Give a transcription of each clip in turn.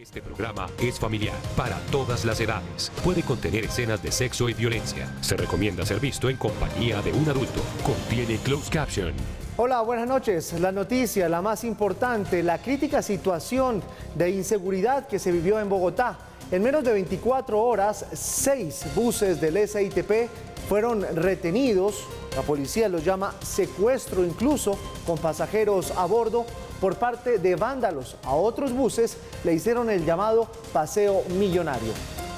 Este programa es familiar para todas las edades. Puede contener escenas de sexo y violencia. Se recomienda ser visto en compañía de un adulto. Contiene closed caption. Hola, buenas noches. La noticia, la más importante, la crítica situación de inseguridad que se vivió en Bogotá. En menos de 24 horas, 6 buses del SITP fueron retenidos. La policía los llama secuestro, incluso con pasajeros a bordo, por parte de vándalos. A otros buses le hicieron el llamado paseo millonario.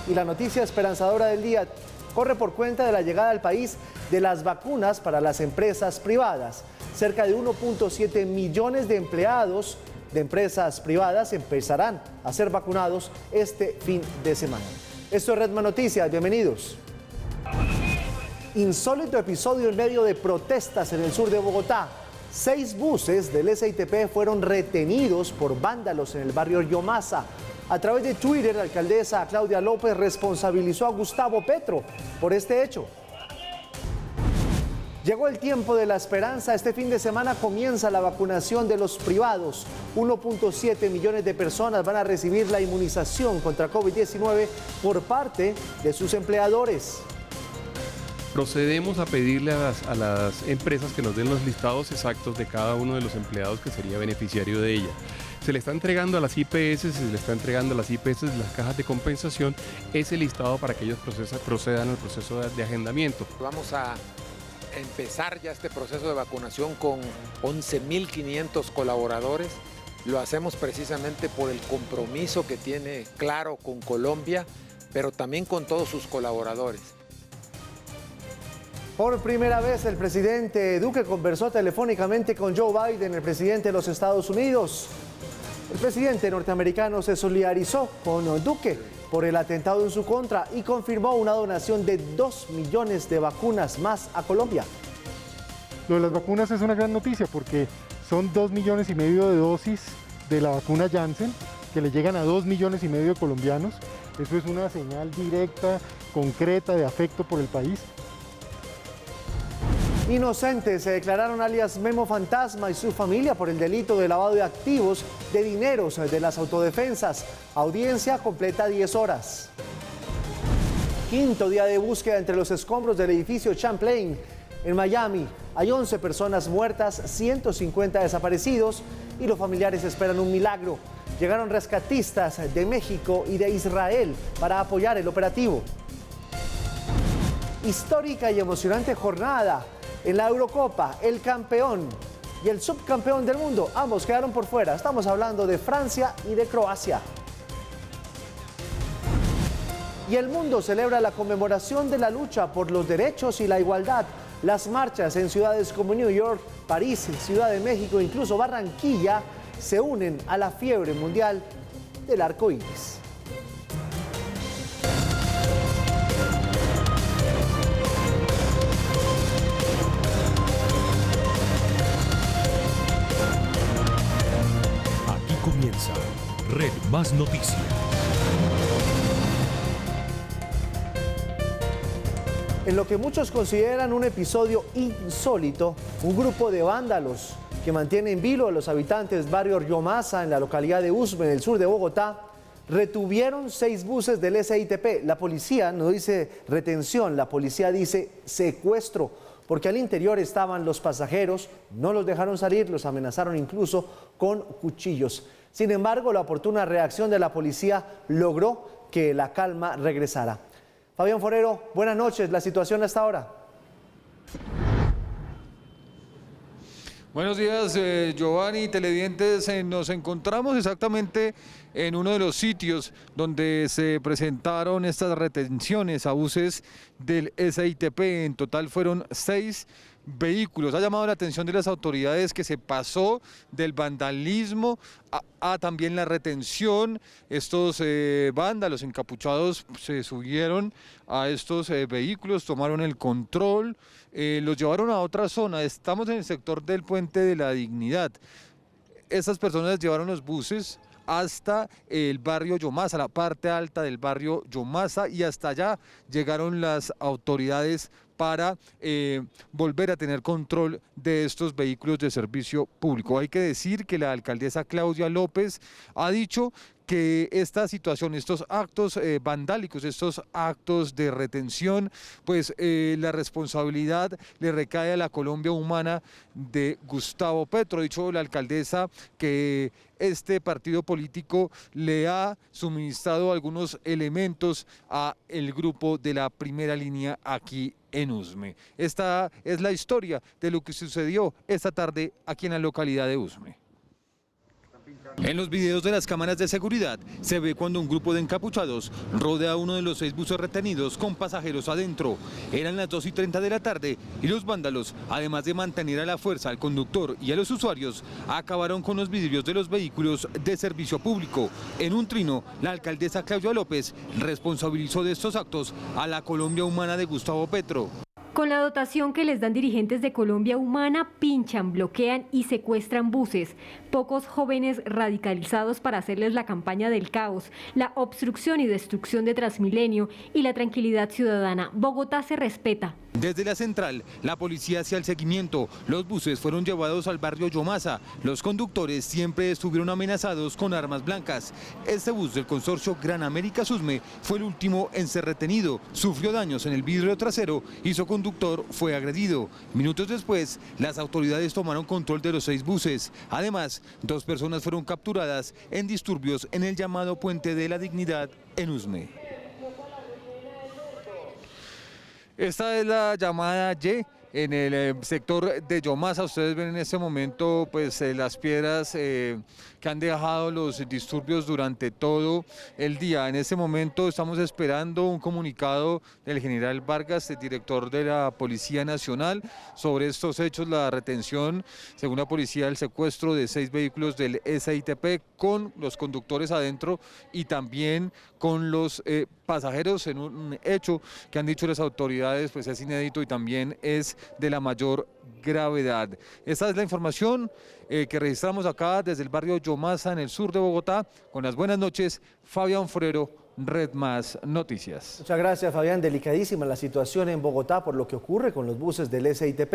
Y la noticia esperanzadora del día corre por cuenta de la llegada al país de las vacunas para las empresas privadas. Cerca de 1.7 millones de empleados de empresas privadas empezarán a ser vacunados este fin de semana. Esto es Redman Noticias, bienvenidos. Insólito episodio en medio de protestas en el sur de Bogotá. 6 buses del SITP fueron retenidos por vándalos en el barrio Yomasa. A través de Twitter, la alcaldesa Claudia López responsabilizó a Gustavo Petro por este hecho. Llegó el tiempo de la esperanza. Este fin de semana comienza la vacunación de los privados. 1.7 millones de personas van a recibir la inmunización contra COVID-19 por parte de sus empleadores. Procedemos a pedirle a las empresas que nos den los listados exactos de cada uno de los empleados que sería beneficiario de ella. Se le está entregando a las IPS, las cajas de compensación, ese listado para que ellos procedan al proceso de agendamiento. Vamos a empezar ya este proceso de vacunación con 11.500 colaboradores. Lo hacemos precisamente por el compromiso que tiene claro con Colombia, pero también con todos sus colaboradores. Por primera vez el presidente Duque conversó telefónicamente con Joe Biden, el presidente de los Estados Unidos. El presidente norteamericano se solidarizó con Duque por el atentado en su contra y confirmó una donación de 2 millones de vacunas más a Colombia. Lo de las vacunas es una gran noticia porque son 2,5 millones de dosis de la vacuna Janssen que le llegan a 2,5 millones de colombianos. Eso es una señal directa, concreta de afecto por el país. Inocentes se declararon alias Memo Fantasma y su familia por el delito de lavado de activos de dineros de las autodefensas. Audiencia completa 10 horas. Quinto día de búsqueda entre los escombros del edificio Champlain en Miami. Hay 11 personas muertas, 150 desaparecidos y los familiares esperan un milagro. Llegaron rescatistas de México y de Israel para apoyar el operativo. Histórica y emocionante jornada. En la Eurocopa, el campeón y el subcampeón del mundo, ambos quedaron por fuera. Estamos hablando de Francia y de Croacia. Y el mundo celebra la conmemoración de la lucha por los derechos y la igualdad. Las marchas en ciudades como New York, París, Ciudad de México, incluso Barranquilla, se unen a la fiebre mundial del arco iris. Comienza Red Más Noticias. En lo que muchos consideran un episodio insólito, un grupo de vándalos que mantiene en vilo a los habitantes del barrio Yomasa en la localidad de Usme, en el sur de Bogotá, retuvieron 6 buses del SITP. La policía no dice retención, la policía dice secuestro, porque al interior estaban los pasajeros, no los dejaron salir, los amenazaron incluso con cuchillos. Sin embargo, la oportuna reacción de la policía logró que la calma regresara. Fabián Forero, buenas noches, la situación hasta ahora. Buenos días, Giovanni, televidentes. Nos encontramos exactamente en uno de los sitios donde se presentaron estas retenciones a buses del SITP. En total fueron 6 vehículos. Ha llamado la atención de las autoridades que se pasó del vandalismo a también la retención. Estos vándalos encapuchados se subieron a estos vehículos, tomaron el control, los llevaron a otra zona. Estamos en el sector del Puente de la Dignidad. Estas personas llevaron los buses hasta el barrio Yomasa, la parte alta del barrio Yomasa, y hasta allá llegaron las autoridades para volver a tener control de estos vehículos de servicio público. Hay que decir que la alcaldesa Claudia López ha dicho que esta situación, estos actos vandálicos, estos actos de retención, pues la responsabilidad le recae a la Colombia Humana de Gustavo Petro. Ha dicho la alcaldesa que este partido político le ha suministrado algunos elementos a el grupo de la primera línea aquí en Usme. Esta es la historia de lo que sucedió esta tarde aquí en la localidad de Usme. En los videos de las cámaras de seguridad se ve cuando un grupo de encapuchados rodea uno de los 6 buses retenidos con pasajeros adentro. Eran las 2:30 de la tarde y los vándalos, además de mantener a la fuerza al conductor y a los usuarios, acabaron con los vidrios de los vehículos de servicio público. En un trino, la alcaldesa Claudia López responsabilizó de estos actos a la Colombia Humana de Gustavo Petro. Con la dotación que les dan dirigentes de Colombia Humana, pinchan, bloquean y secuestran buses. Pocos jóvenes radicalizados para hacerles la campaña del caos, la obstrucción y destrucción de Transmilenio y la tranquilidad ciudadana. Bogotá se respeta. Desde la central, la policía hacía el seguimiento. Los buses fueron llevados al barrio Yomasa. Los conductores siempre estuvieron amenazados con armas blancas. Este bus del consorcio Gran América Usme fue el último en ser retenido. Sufrió daños en el vidrio trasero y su conductor fue agredido. Minutos después, las autoridades tomaron control de los 6 buses. Además, 2 personas fueron capturadas en disturbios en el llamado Puente de la Dignidad en Usme. Esta es la llamada Y en el sector de Yomasa. Ustedes ven en este momento pues las piedras que han dejado los disturbios durante todo el día. En este momento estamos esperando un comunicado del general Vargas, el director de la Policía Nacional, sobre estos hechos, la retención, según la policía, el secuestro de 6 vehículos del SITP con los conductores adentro y también con los pasajeros, en un hecho que han dicho las autoridades pues es inédito y también es de la mayor gravedad. Esta es la información que registramos acá desde el barrio Yomasa en el sur de Bogotá. Con las buenas noches, Fabián Forero, Red Más Noticias. Muchas gracias, Fabián. Delicadísima la situación en Bogotá por lo que ocurre con los buses del SITP.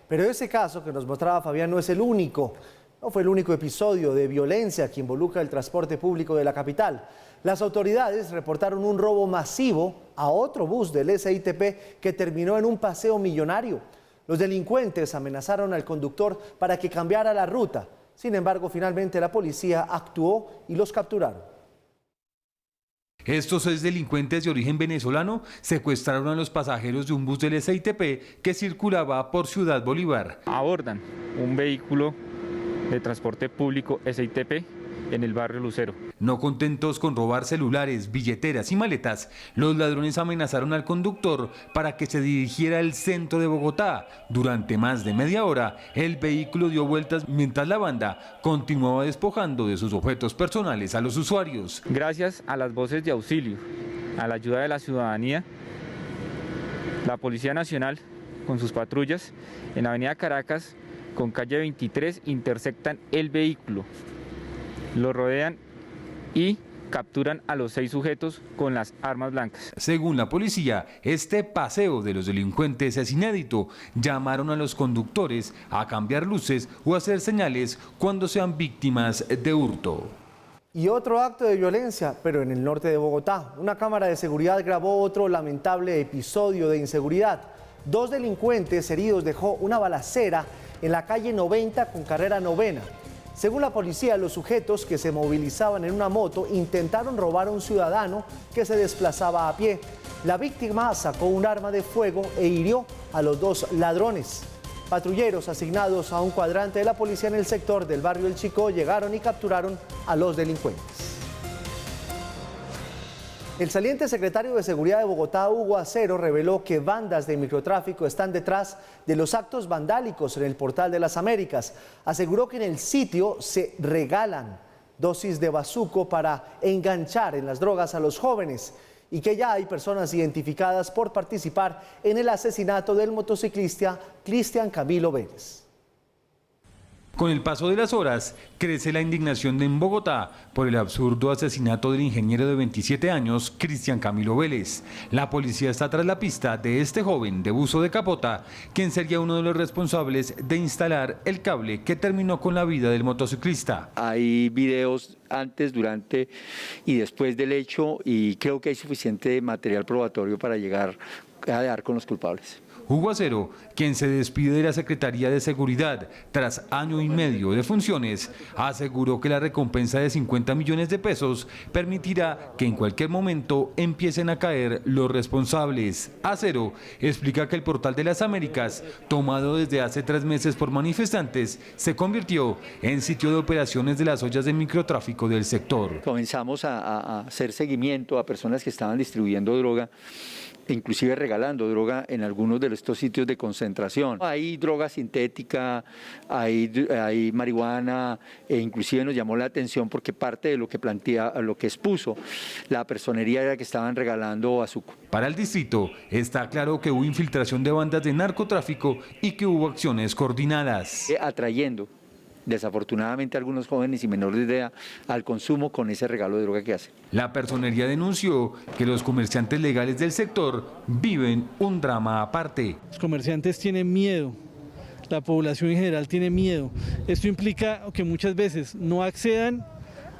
Pero ese caso que nos mostraba Fabián no es el único. No fue el único episodio de violencia que involucra el transporte público de la capital. Las autoridades reportaron un robo masivo a otro bus del SITP que terminó en un paseo millonario. Los delincuentes amenazaron al conductor para que cambiara la ruta. Sin embargo, finalmente la policía actuó y los capturaron. Estos 6 delincuentes de origen venezolano secuestraron a los pasajeros de un bus del SITP que circulaba por Ciudad Bolívar. Abordan un vehículo de transporte público SITP en el barrio Lucero. No contentos con robar celulares, billeteras y maletas, los ladrones amenazaron al conductor para que se dirigiera al centro de Bogotá. Durante más de media hora, el vehículo dio vueltas mientras la banda continuaba despojando de sus objetos personales a los usuarios. Gracias a las voces de auxilio, a la ayuda de la ciudadanía, la Policía Nacional con sus patrullas en Avenida Caracas con calle 23 intersectan el vehículo, lo rodean y capturan a los 6 sujetos con las armas blancas. Según la policía, este paseo de los delincuentes es inédito. Llamaron a los conductores a cambiar luces o hacer señales cuando sean víctimas de hurto. Y otro acto de violencia, pero en el norte de Bogotá. Una cámara de seguridad grabó otro lamentable episodio de inseguridad. 2 delincuentes heridos dejó una balacera en la calle 90 con carrera 9ª. Según la policía, los sujetos que se movilizaban en una moto intentaron robar a un ciudadano que se desplazaba a pie. La víctima sacó un arma de fuego e hirió a los 2 ladrones. Patrulleros asignados a un cuadrante de la policía en el sector del barrio El Chico llegaron y capturaron a los delincuentes. El saliente secretario de Seguridad de Bogotá, Hugo Acero, reveló que bandas de microtráfico están detrás de los actos vandálicos en el Portal de las Américas. Aseguró que en el sitio se regalan dosis de bazuco para enganchar en las drogas a los jóvenes y que ya hay personas identificadas por participar en el asesinato del motociclista Cristian Camilo Vélez. Con el paso de las horas, crece la indignación en Bogotá por el absurdo asesinato del ingeniero de 27 años, Cristian Camilo Vélez. La policía está tras la pista de este joven de buzo de capota, quien sería uno de los responsables de instalar el cable que terminó con la vida del motociclista. Hay videos antes, durante y después del hecho y creo que hay suficiente material probatorio para llegar a dar con los culpables. Hugo Acero, quien se despide de la Secretaría de Seguridad tras año y medio de funciones, aseguró que la recompensa de 50 millones de pesos permitirá que en cualquier momento empiecen a caer los responsables. Acero explica que el Portal de las Américas, tomado desde hace 3 meses por manifestantes, se convirtió en sitio de operaciones de las ollas de microtráfico del sector. Comenzamos a hacer seguimiento a personas que estaban distribuyendo droga, inclusive regalando droga en algunos de estos sitios de concentración. Hay droga sintética, hay marihuana, e inclusive nos llamó la atención porque parte de lo que expuso la personería era que estaban regalando azúcar. Para el distrito está claro que hubo infiltración de bandas de narcotráfico y que hubo acciones coordinadas. Atrayendo desafortunadamente algunos jóvenes y menores de edad al consumo con ese regalo de droga que hacen. La personería denunció que los comerciantes legales del sector viven un drama aparte. Los comerciantes tienen miedo, la población en general tiene miedo. Esto implica que muchas veces no accedan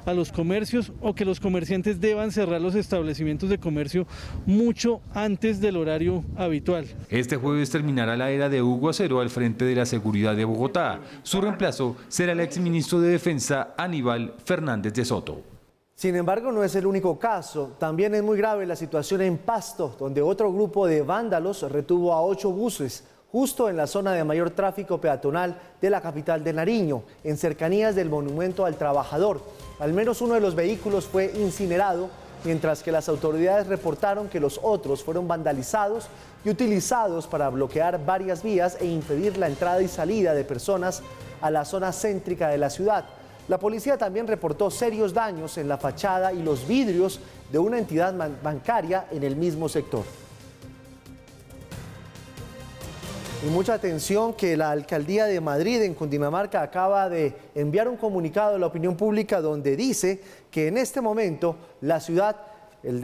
a los comercios o que los comerciantes deban cerrar los establecimientos de comercio mucho antes del horario habitual. Este jueves terminará la era de Hugo Acero al frente de la seguridad de Bogotá. Su reemplazo será el exministro de Defensa Aníbal Fernández de Soto. Sin embargo, no es el único caso. También es muy grave la situación en Pasto, donde otro grupo de vándalos retuvo a 8 buses justo en la zona de mayor tráfico peatonal de la capital de Nariño, en cercanías del Monumento al Trabajador. Al menos uno de los vehículos fue incinerado, mientras que las autoridades reportaron que los otros fueron vandalizados y utilizados para bloquear varias vías e impedir la entrada y salida de personas a la zona céntrica de la ciudad. La policía también reportó serios daños en la fachada y los vidrios de una entidad bancaria en el mismo sector. Y mucha atención que la Alcaldía de Madrid en Cundinamarca acaba de enviar un comunicado a la opinión pública donde dice que en este momento la ciudad, el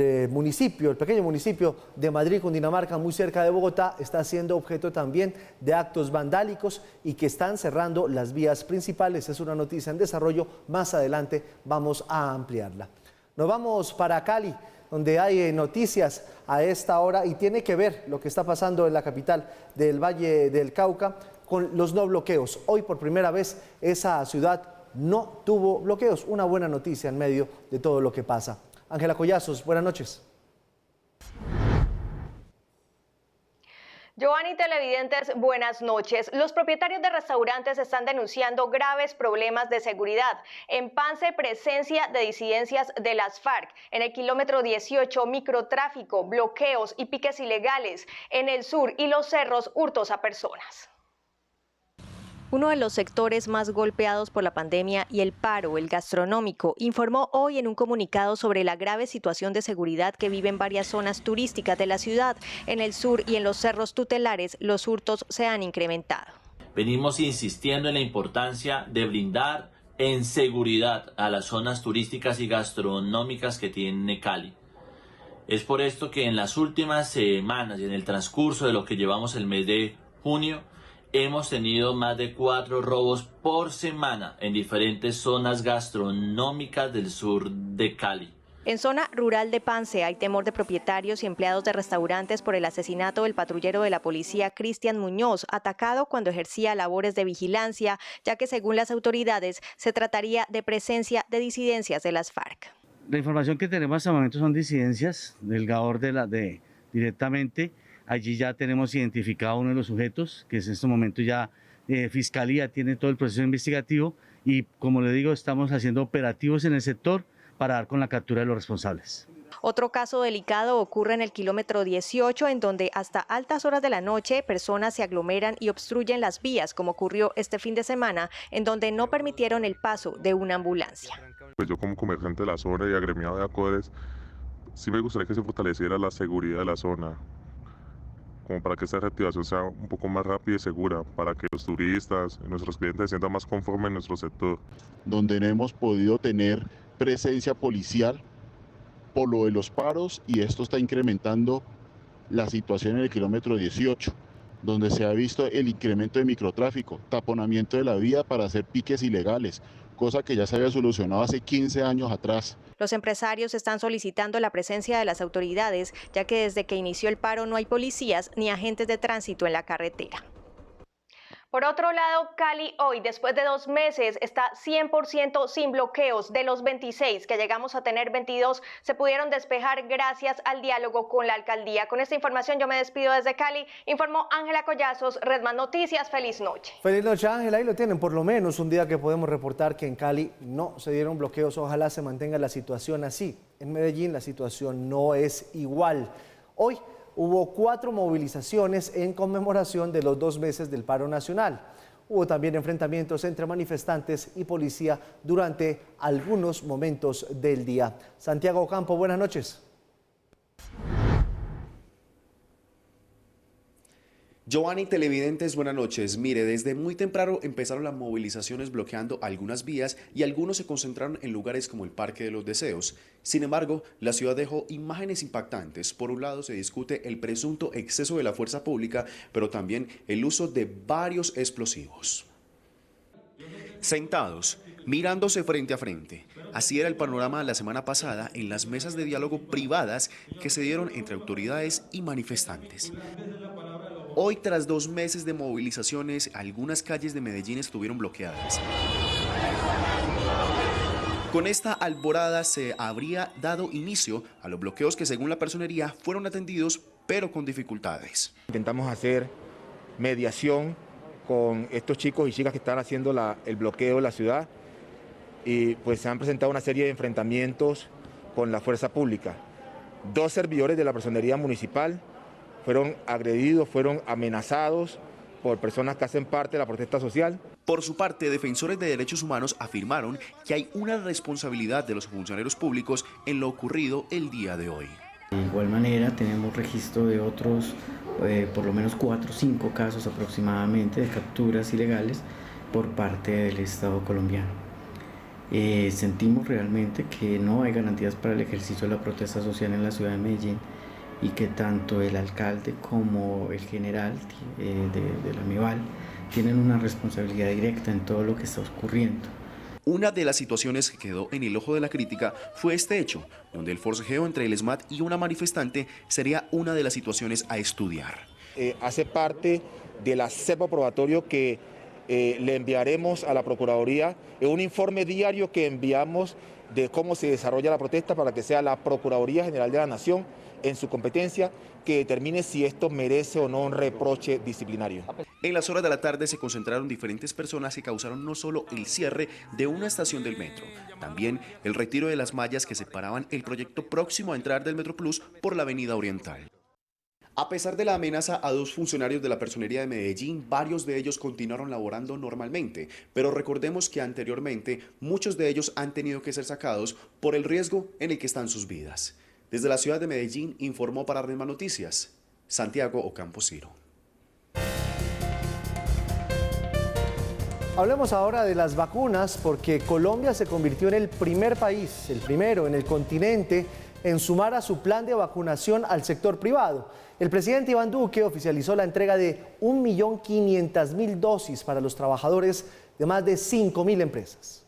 pequeño municipio de Madrid, Cundinamarca, muy cerca de Bogotá, está siendo objeto también de actos vandálicos y que están cerrando las vías principales. Es una noticia en desarrollo, más adelante vamos a ampliarla. Nos vamos para Cali, donde hay noticias a esta hora y tiene que ver lo que está pasando en la capital del Valle del Cauca con los no bloqueos. Hoy por primera vez esa ciudad no tuvo bloqueos. Una buena noticia en medio de todo lo que pasa. Ángela Collazos, buenas noches. Giovanni, televidentes, buenas noches. Los propietarios de restaurantes están denunciando graves problemas de seguridad. En Pance, presencia de disidencias de las FARC. En el kilómetro 18, microtráfico, bloqueos y piques ilegales. En el sur y los cerros, hurtos a personas. Uno de los sectores más golpeados por la pandemia y el paro, el gastronómico, informó hoy en un comunicado sobre la grave situación de seguridad que vive en varias zonas turísticas de la ciudad. En el sur y en los cerros tutelares, los hurtos se han incrementado. Venimos insistiendo en la importancia de brindar en seguridad a las zonas turísticas y gastronómicas que tiene Cali. Es por esto que en las últimas semanas y en el transcurso de lo que llevamos el mes de junio, hemos tenido más de 4 robos por semana en diferentes zonas gastronómicas del sur de Cali. En zona rural de Pance hay temor de propietarios y empleados de restaurantes por el asesinato del patrullero de la policía Cristian Muñoz, atacado cuando ejercía labores de vigilancia, ya que según las autoridades se trataría de presencia de disidencias de las FARC. La información que tenemos hasta el momento son disidencias del GAOR directamente. Allí ya tenemos identificado a uno de los sujetos, que es en este momento ya Fiscalía tiene todo el proceso investigativo y, como le digo, estamos haciendo operativos en el sector para dar con la captura de los responsables. Otro caso delicado ocurre en el kilómetro 18, en donde hasta altas horas de la noche personas se aglomeran y obstruyen las vías, como ocurrió este fin de semana, en donde no permitieron el paso de una ambulancia. Pues yo como comerciante de la zona y agremiado de ACODES, sí me gustaría que se fortaleciera la seguridad de la zona. como para que esta reactivación sea un poco más rápida y segura, para que los turistas y nuestros clientes se sientan más conformes en nuestro sector. Donde no hemos podido tener presencia policial por lo de los paros, y esto está incrementando la situación en el kilómetro 18, donde se ha visto el incremento de microtráfico, taponamiento de la vía para hacer piques ilegales, cosa que ya se había solucionado hace 15 años atrás. Los empresarios están solicitando la presencia de las autoridades, ya que desde que inició el paro no hay policías ni agentes de tránsito en la carretera. Por otro lado, Cali hoy, después de 2 meses, está 100% sin bloqueos. De los 26 que llegamos a tener, 22 se pudieron despejar gracias al diálogo con la alcaldía. Con esta información yo me despido desde Cali. Informó Ángela Collazos, Redman Noticias. Feliz noche. Feliz noche, Ángela. Ahí lo tienen, por lo menos un día que podemos reportar que en Cali no se dieron bloqueos. Ojalá se mantenga la situación así. En Medellín la situación no es igual. Hoy hubo 4 movilizaciones en conmemoración de los 2 meses del paro nacional. Hubo también enfrentamientos entre manifestantes y policía durante algunos momentos del día. Santiago Ocampo, buenas noches. Giovanni, televidentes, buenas noches. Mire, desde muy temprano empezaron las movilizaciones bloqueando algunas vías y algunos se concentraron en lugares como el Parque de los Deseos. Sin embargo, la ciudad dejó imágenes impactantes. Por un lado se discute el presunto exceso de la fuerza pública, pero también el uso de varios explosivos. Sentados, mirándose frente a frente. Así era el panorama la semana pasada en las mesas de diálogo privadas que se dieron entre autoridades y manifestantes. Hoy, tras 2 meses de movilizaciones, algunas calles de Medellín estuvieron bloqueadas. Con esta alborada se habría dado inicio a los bloqueos que, según la personería, fueron atendidos, pero con dificultades. Intentamos hacer mediación con estos chicos y chicas que están haciendo el bloqueo de la ciudad, y pues se han presentado una serie de enfrentamientos con la fuerza pública. 2 servidores de la personería municipal fueron agredidos, fueron amenazados por personas que hacen parte de la protesta social. Por su parte, defensores de derechos humanos afirmaron que hay una responsabilidad de los funcionarios públicos en lo ocurrido el día de hoy. De igual manera, tenemos registro de otros, por lo menos 4 o 5 casos aproximadamente de capturas ilegales por parte del Estado colombiano. Sentimos realmente que no hay garantías para el ejercicio de la protesta social en la ciudad de Medellín, y que tanto el alcalde como el general de la MIVAL tienen una responsabilidad directa en todo lo que está ocurriendo. Una de las situaciones que quedó en el ojo de la crítica fue este hecho, donde el forcejeo entre el ESMAD y una manifestante sería una de las situaciones a estudiar. Hace parte del acervo probatorio que le enviaremos a la Procuraduría, un informe diario que enviamos de cómo se desarrolla la protesta, para que sea la Procuraduría General de la Nación, en su competencia, que determine si esto merece o no un reproche disciplinario. En las horas de la tarde se concentraron diferentes personas que causaron no solo el cierre de una estación del metro, también el retiro de las mallas que separaban el proyecto próximo a entrar del Metro Plus por la avenida Oriental. A pesar de la amenaza a 2 funcionarios de la personería de Medellín, varios de ellos continuaron laborando normalmente, pero recordemos que anteriormente muchos de ellos han tenido que ser sacados por el riesgo en el que están sus vidas. Desde la ciudad de Medellín informó para Redman Noticias, Santiago Ocampo Ciro. Hablemos ahora de las vacunas, porque Colombia se convirtió en el primer país, el primero en el continente, en sumar a su plan de vacunación al sector privado. El presidente Iván Duque oficializó la entrega de 1.500.000 dosis para los trabajadores de más de 5.000 empresas.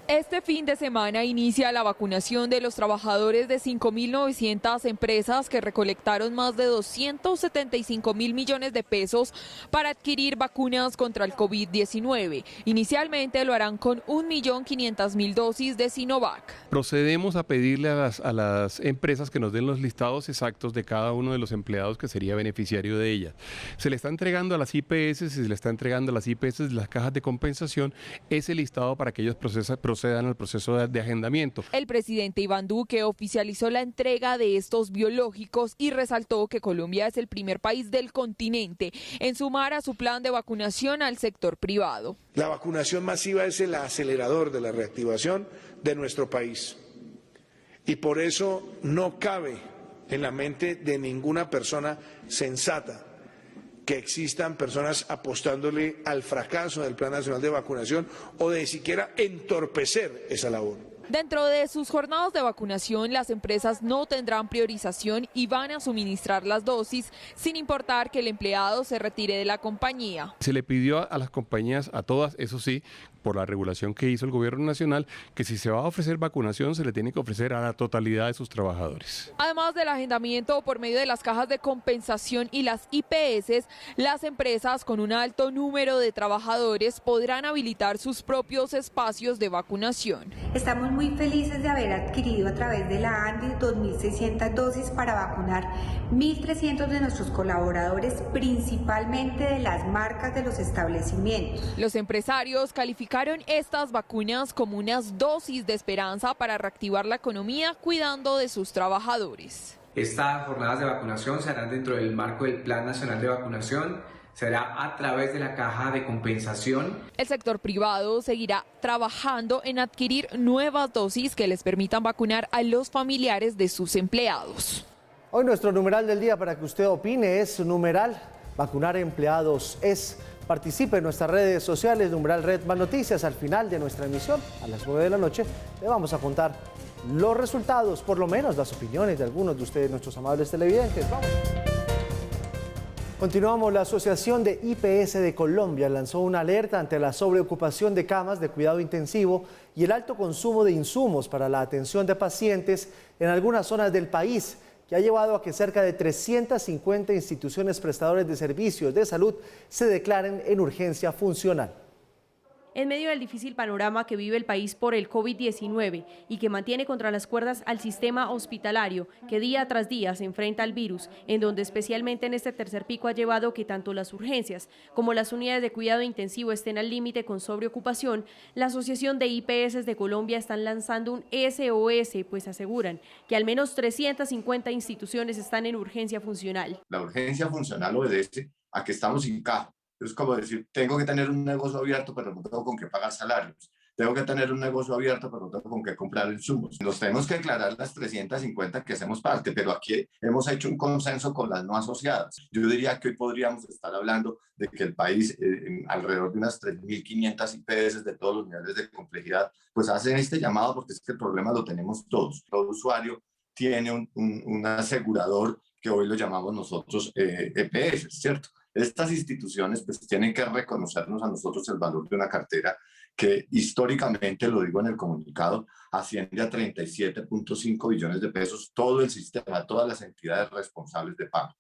Este fin de semana inicia la vacunación de los trabajadores de 5.900 empresas que recolectaron más de 275.000 millones de pesos para adquirir vacunas contra el COVID-19. Inicialmente lo harán con 1.500.000 dosis de Sinovac. Procedemos a pedirle a las empresas que nos den los listados exactos de cada uno de los empleados que sería beneficiario de ellas. Se le está entregando a las IPS, se le está entregando a las IPS de las cajas de compensación ese listado para que ellos procedan al proceso de agendamiento. El presidente Iván Duque oficializó la entrega de estos biológicos y resaltó que Colombia es el primer país del continente en sumar a su plan de vacunación al sector privado. La vacunación masiva es el acelerador de la reactivación de nuestro país, y por eso no cabe en la mente de ninguna persona sensata que existan personas apostándole al fracaso del Plan Nacional de Vacunación o de siquiera entorpecer esa labor. Dentro de sus jornadas de vacunación, las empresas no tendrán priorización y van a suministrar las dosis sin importar que el empleado se retire de la compañía. Se le pidió a las compañías, a todas, eso sí, por la regulación que hizo el gobierno nacional, que si se va a ofrecer vacunación se le tiene que ofrecer a la totalidad de sus trabajadores. Además del agendamiento por medio de las cajas de compensación y las IPS, las empresas con un alto número de trabajadores podrán habilitar sus propios espacios de vacunación. Estamos muy felices de haber adquirido a través de la ANDI 2.600 dosis para vacunar 1.300 de nuestros colaboradores, principalmente de las marcas de los establecimientos. Los empresarios calificaron estas vacunas como unas dosis de esperanza para reactivar la economía cuidando de sus trabajadores. Estas jornadas de vacunación se harán dentro del marco del Plan Nacional de Vacunación. Será a través de la caja de compensación. El sector privado seguirá trabajando en adquirir nuevas dosis que les permitan vacunar a los familiares de sus empleados. Hoy nuestro numeral del día para que usted opine es numeral vacunar empleados es. Participe en nuestras redes sociales, numeral Red Más Noticias. Al final de nuestra emisión, a las 9 de la noche, le vamos a contar los resultados, por lo menos las opiniones de algunos de ustedes, nuestros amables televidentes. Vamos. Continuamos. La Asociación de IPS de Colombia lanzó una alerta ante la sobreocupación de camas de cuidado intensivo y el alto consumo de insumos para la atención de pacientes en algunas zonas del país, que ha llevado a que cerca de 350 instituciones prestadoras de servicios de salud se declaren en urgencia funcional. En medio del difícil panorama que vive el país por el COVID-19 y que mantiene contra las cuerdas al sistema hospitalario que día tras día se enfrenta al virus, en donde especialmente en este tercer pico ha llevado que tanto las urgencias como las unidades de cuidado intensivo estén al límite con sobreocupación, la Asociación de IPS de Colombia están lanzando un SOS, pues aseguran que al menos 350 instituciones están en urgencia funcional. La urgencia funcional obedece a que estamos sin caja. Es como decir, tengo que tener un negocio abierto, pero no tengo con qué pagar salarios. Tengo que tener un negocio abierto, pero no tengo con qué comprar insumos. Nos tenemos que declarar las 350 que hacemos parte, pero aquí hemos hecho un consenso con las no asociadas. Yo diría que hoy podríamos estar hablando de que el país, alrededor de unas 3.500 IPS de todos los niveles de complejidad, pues hacen este llamado porque es que el problema lo tenemos todos. Todo usuario tiene un asegurador que hoy lo llamamos nosotros EPS, ¿cierto? Estas instituciones pues tienen que reconocernos a nosotros el valor de una cartera que históricamente, lo digo en el comunicado, asciende a 37.5 billones de pesos, todo el sistema, todas las entidades responsables de pago.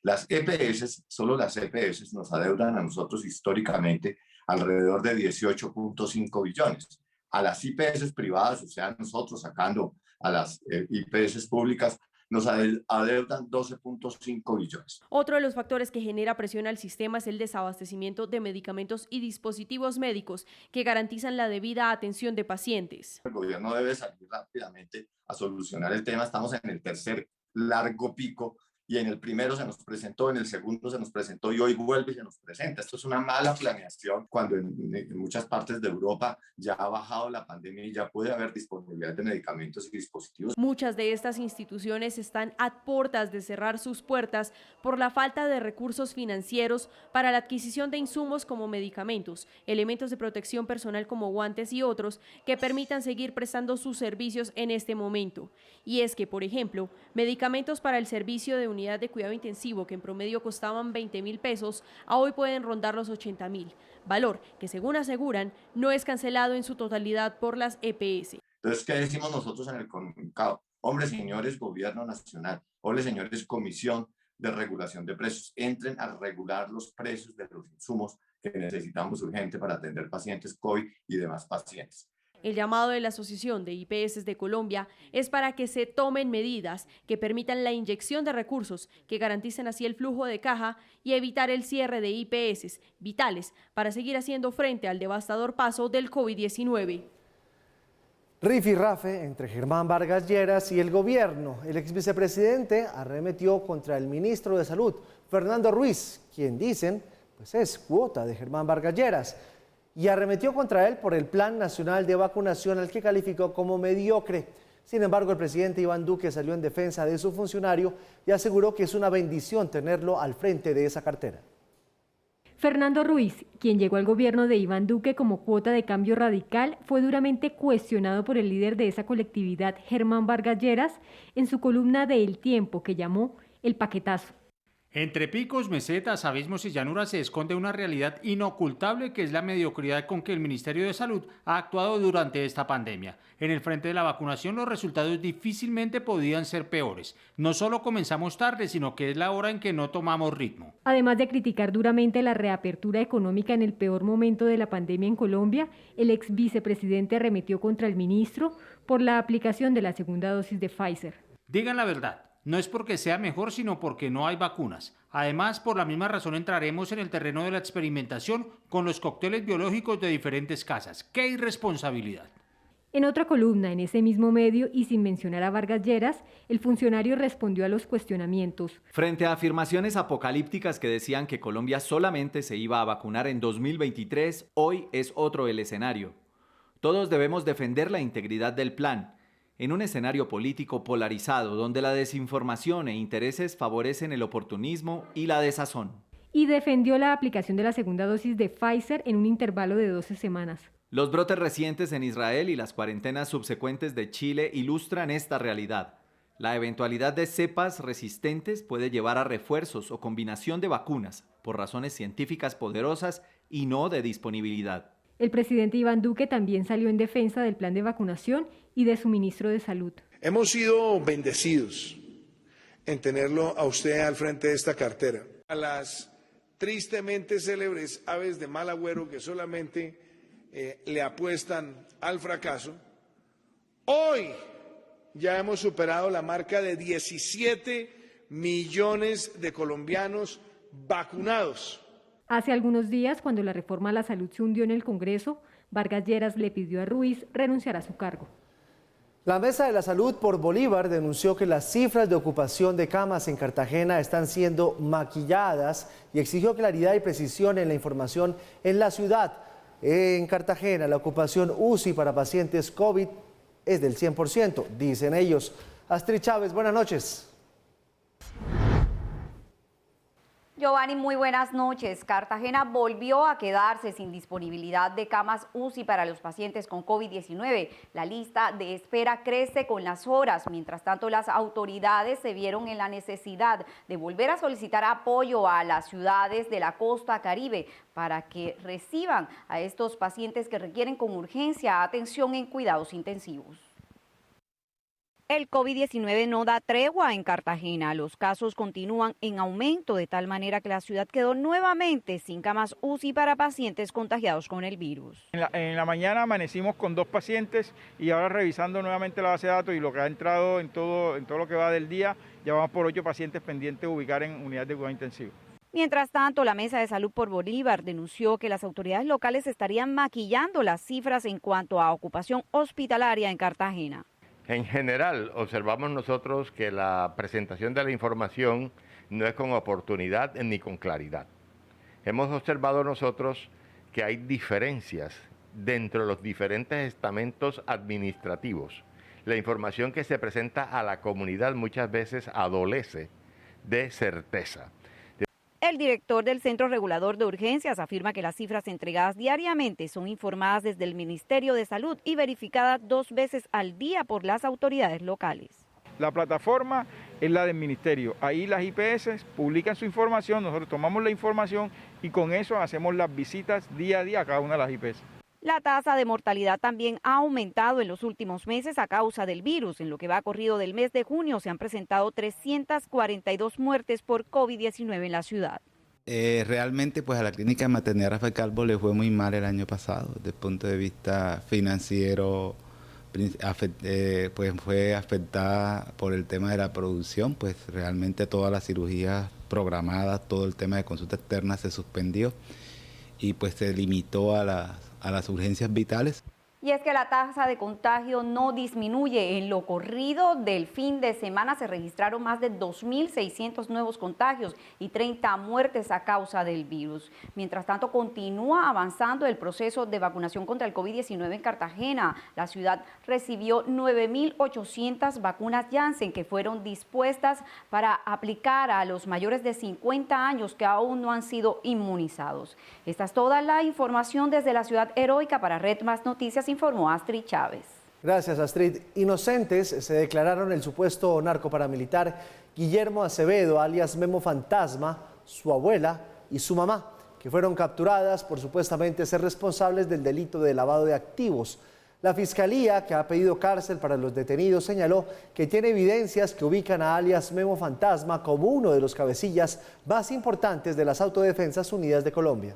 Las EPS, solo las EPS nos adeudan a nosotros históricamente alrededor de 18.5 billones. A las IPS privadas, o sea, nosotros sacando a las IPS públicas, nos adeudan 12.5 billones. Otro de los factores que genera presión al sistema es el desabastecimiento de medicamentos y dispositivos médicos que garantizan la debida atención de pacientes. El gobierno debe salir rápidamente a solucionar el tema. Estamos en el tercer largo pico y en el primero se nos presentó, en el segundo se nos presentó y hoy vuelve y se nos presenta. Esto es una mala planeación cuando en muchas partes de Europa ya ha bajado la pandemia y ya puede haber disponibilidad de medicamentos y dispositivos. Muchas de estas instituciones están a puertas de cerrar sus puertas por la falta de recursos financieros para la adquisición de insumos como medicamentos, elementos de protección personal como guantes y otros que permitan seguir prestando sus servicios en este momento. Y es que, por ejemplo, medicamentos para el servicio de unidad de cuidado intensivo que en promedio costaban 20.000 pesos, a hoy pueden rondar los 80.000, valor que según aseguran no es cancelado en su totalidad por las EPS. Entonces, ¿qué decimos nosotros en el comunicado? Hombre, señores Gobierno Nacional, hombre, señores Comisión de Regulación de Precios, entren a regular los precios de los insumos que necesitamos urgente para atender pacientes COVID y demás pacientes. El llamado de la Asociación de IPS de Colombia es para que se tomen medidas que permitan la inyección de recursos que garanticen así el flujo de caja y evitar el cierre de IPS vitales para seguir haciendo frente al devastador paso del COVID-19. Rifirrafe entre Germán Vargas Lleras y el gobierno. El exvicepresidente arremetió contra el ministro de Salud, Fernando Ruiz, quien dicen pues es cuota de Germán Vargas Lleras, y arremetió contra él por el Plan Nacional de Vacunación al que calificó como mediocre. Sin embargo, el presidente Iván Duque salió en defensa de su funcionario y aseguró que es una bendición tenerlo al frente de esa cartera. Fernando Ruiz, quien llegó al gobierno de Iván Duque como cuota de cambio radical, fue duramente cuestionado por el líder de esa colectividad, Germán Vargas Lleras, en su columna de El Tiempo, que llamó El Paquetazo. Entre picos, mesetas, abismos y llanuras se esconde una realidad inocultable que es la mediocridad con que el Ministerio de Salud ha actuado durante esta pandemia. En el frente de la vacunación los resultados difícilmente podían ser peores. No solo comenzamos tarde, sino que es la hora en que no tomamos ritmo. Además de criticar duramente la reapertura económica en el peor momento de la pandemia en Colombia, el ex vicepresidente arremetió contra el ministro por la aplicación de la segunda dosis de Pfizer. Digan la verdad. No es porque sea mejor, sino porque no hay vacunas. Además, por la misma razón entraremos en el terreno de la experimentación con los cócteles biológicos de diferentes casas. ¡Qué irresponsabilidad! En otra columna, en ese mismo medio y sin mencionar a Vargas Lleras, el funcionario respondió a los cuestionamientos. Frente a afirmaciones apocalípticas que decían que Colombia solamente se iba a vacunar en 2023, hoy es otro el escenario. Todos debemos defender la integridad del plan. En un escenario político polarizado donde la desinformación e intereses favorecen el oportunismo y la desazón. Y defendió la aplicación de la segunda dosis de Pfizer en un intervalo de 12 semanas. Los brotes recientes en Israel y las cuarentenas subsecuentes de Chile ilustran esta realidad. La eventualidad de cepas resistentes puede llevar a refuerzos o combinación de vacunas por razones científicas poderosas y no de disponibilidad. El presidente Iván Duque también salió en defensa del plan de vacunación y de su ministro de Salud. Hemos sido bendecidos en tenerlo a usted al frente de esta cartera. A las tristemente célebres aves de mal agüero que solamente le apuestan al fracaso, hoy ya hemos superado la marca de 17 millones de colombianos vacunados. Hace algunos días, cuando la reforma a la salud se hundió en el Congreso, Vargas Lleras le pidió a Ruiz renunciar a su cargo. La Mesa de la Salud por Bolívar denunció que las cifras de ocupación de camas en Cartagena están siendo maquilladas y exigió claridad y precisión en la información en la ciudad. En Cartagena, la ocupación UCI para pacientes COVID es del 100%, dicen ellos. Astrid Chávez, buenas noches. Giovanni, muy buenas noches. Cartagena volvió a quedarse sin disponibilidad de camas UCI para los pacientes con COVID-19. La lista de espera crece con las horas. Mientras tanto, las autoridades se vieron en la necesidad de volver a solicitar apoyo a las ciudades de la costa caribe para que reciban a estos pacientes que requieren con urgencia atención en cuidados intensivos. El COVID-19 no da tregua en Cartagena. Los casos continúan en aumento de tal manera que la ciudad quedó nuevamente sin camas UCI para pacientes contagiados con el virus. En la mañana amanecimos con 2 pacientes y ahora revisando nuevamente la base de datos y lo que ha entrado en todo lo que va del día, ya vamos por 8 pacientes pendientes de ubicar en unidades de cuidado intensivo. Mientras tanto, la Mesa de Salud por Bolívar denunció que las autoridades locales estarían maquillando las cifras en cuanto a ocupación hospitalaria en Cartagena. En general, observamos nosotros que la presentación de la información no es con oportunidad ni con claridad. Hemos observado nosotros que hay diferencias dentro de los diferentes estamentos administrativos. La información que se presenta a la comunidad muchas veces adolece de certeza. El director del Centro Regulador de Urgencias afirma que las cifras entregadas diariamente son informadas desde el Ministerio de Salud y verificadas 2 veces al día por las autoridades locales. La plataforma es la del ministerio, ahí las IPS publican su información, nosotros tomamos la información y con eso hacemos las visitas día a día a cada una de las IPS. La tasa de mortalidad también ha aumentado en los últimos meses a causa del virus. En lo que va corrido del mes de junio se han presentado 342 muertes por COVID-19 en la ciudad. Realmente pues a la clínica de maternidad Rafael Calvo le fue muy mal el año pasado. Desde el punto de vista financiero pues fue afectada por el tema de la producción, pues realmente todas las cirugías programadas, todo el tema de consulta externa se suspendió y pues se limitó a las urgencias vitales. Y es que la tasa de contagio no disminuye. En lo corrido del fin de semana se registraron más de 2.600 nuevos contagios y 30 muertes a causa del virus. Mientras tanto, continúa avanzando el proceso de vacunación contra el COVID-19 en Cartagena. La ciudad recibió 9.800 vacunas Janssen que fueron dispuestas para aplicar a los mayores de 50 años que aún no han sido inmunizados. Esta es toda la información desde la ciudad heroica. Para Red Más Noticias informó Astrid Chávez. Gracias, Astrid. Inocentes se declararon el supuesto narcoparamilitar Guillermo Acevedo, alias Memo Fantasma, su abuela y su mamá, que fueron capturadas por supuestamente ser responsables del delito de lavado de activos. La Fiscalía, que ha pedido cárcel para los detenidos, señaló que tiene evidencias que ubican a alias Memo Fantasma como uno de los cabecillas más importantes de las Autodefensas Unidas de Colombia.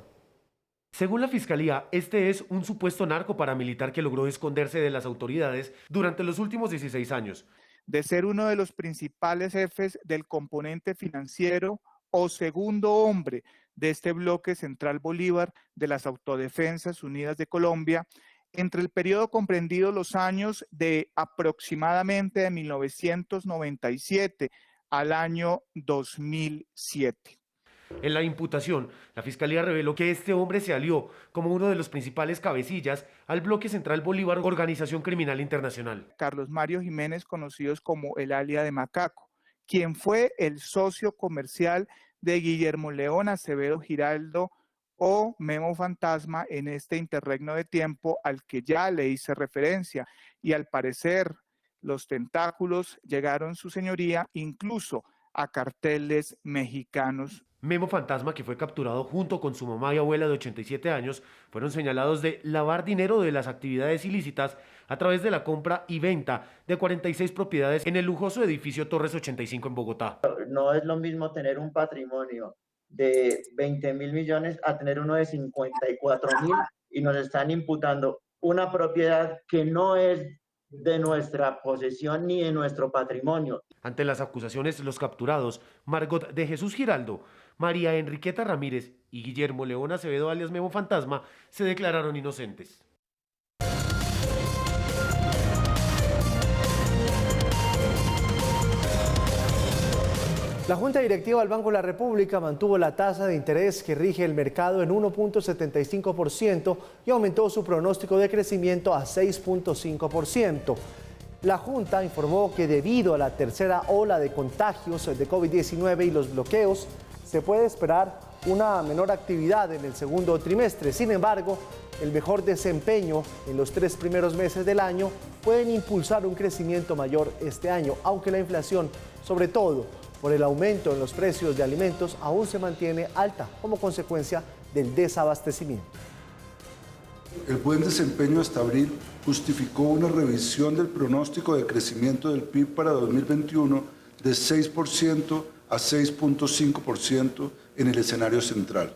Según la Fiscalía, este es un supuesto narco paramilitar que logró esconderse de las autoridades durante los últimos 16 años. De ser uno de los principales jefes del componente financiero o segundo hombre de este bloque central Bolívar de las Autodefensas Unidas de Colombia, entre el periodo comprendido los años de aproximadamente de 1997 al año 2007. En la imputación, la Fiscalía reveló que este hombre se alió como uno de los principales cabecillas al bloque central Bolívar, organización criminal internacional. Carlos Mario Jiménez, conocidos como el alias de Macaco, quien fue el socio comercial de Guillermo León Acevedo Giraldo o Memo Fantasma en este interregno de tiempo al que ya le hice referencia. Y al parecer los tentáculos llegaron, su señoría, incluso a carteles mexicanos. Memo Fantasma, que fue capturado junto con su mamá y abuela de 87 años, fueron señalados de lavar dinero de las actividades ilícitas a través de la compra y venta de 46 propiedades en el lujoso edificio Torres 85 en Bogotá. No es lo mismo tener un patrimonio de 20.000 millones a tener uno de 54.000 y nos están imputando una propiedad que no es de nuestra posesión ni de nuestro patrimonio. Ante las acusaciones, los capturados, Margot de Jesús Giraldo, María Enriqueta Ramírez y Guillermo León Acevedo alias Memo Fantasma, se declararon inocentes. La Junta Directiva del Banco de la República mantuvo la tasa de interés que rige el mercado en 1.75% y aumentó su pronóstico de crecimiento a 6.5%. La Junta informó que debido a la tercera ola de contagios de COVID-19 y los bloqueos, se puede esperar una menor actividad en el segundo trimestre. Sin embargo, el mejor desempeño en los 3 primeros meses del año pueden impulsar un crecimiento mayor este año, aunque la inflación, sobre todo por el aumento en los precios de alimentos, aún se mantiene alta como consecuencia del desabastecimiento. El buen desempeño hasta abril justificó una revisión del pronóstico de crecimiento del PIB para 2021 de 6% a 6.5% en el escenario central.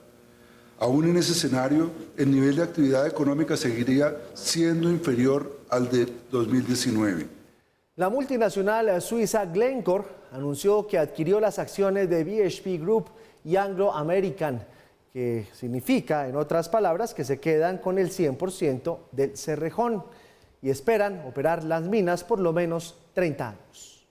Aún en ese escenario, el nivel de actividad económica seguiría siendo inferior al de 2019. La multinacional suiza Glencore anunció que adquirió las acciones de BHP Group y Anglo American, que significa, en otras palabras, que se quedan con el 100% del Cerrejón y esperan operar las minas por lo menos 30 años.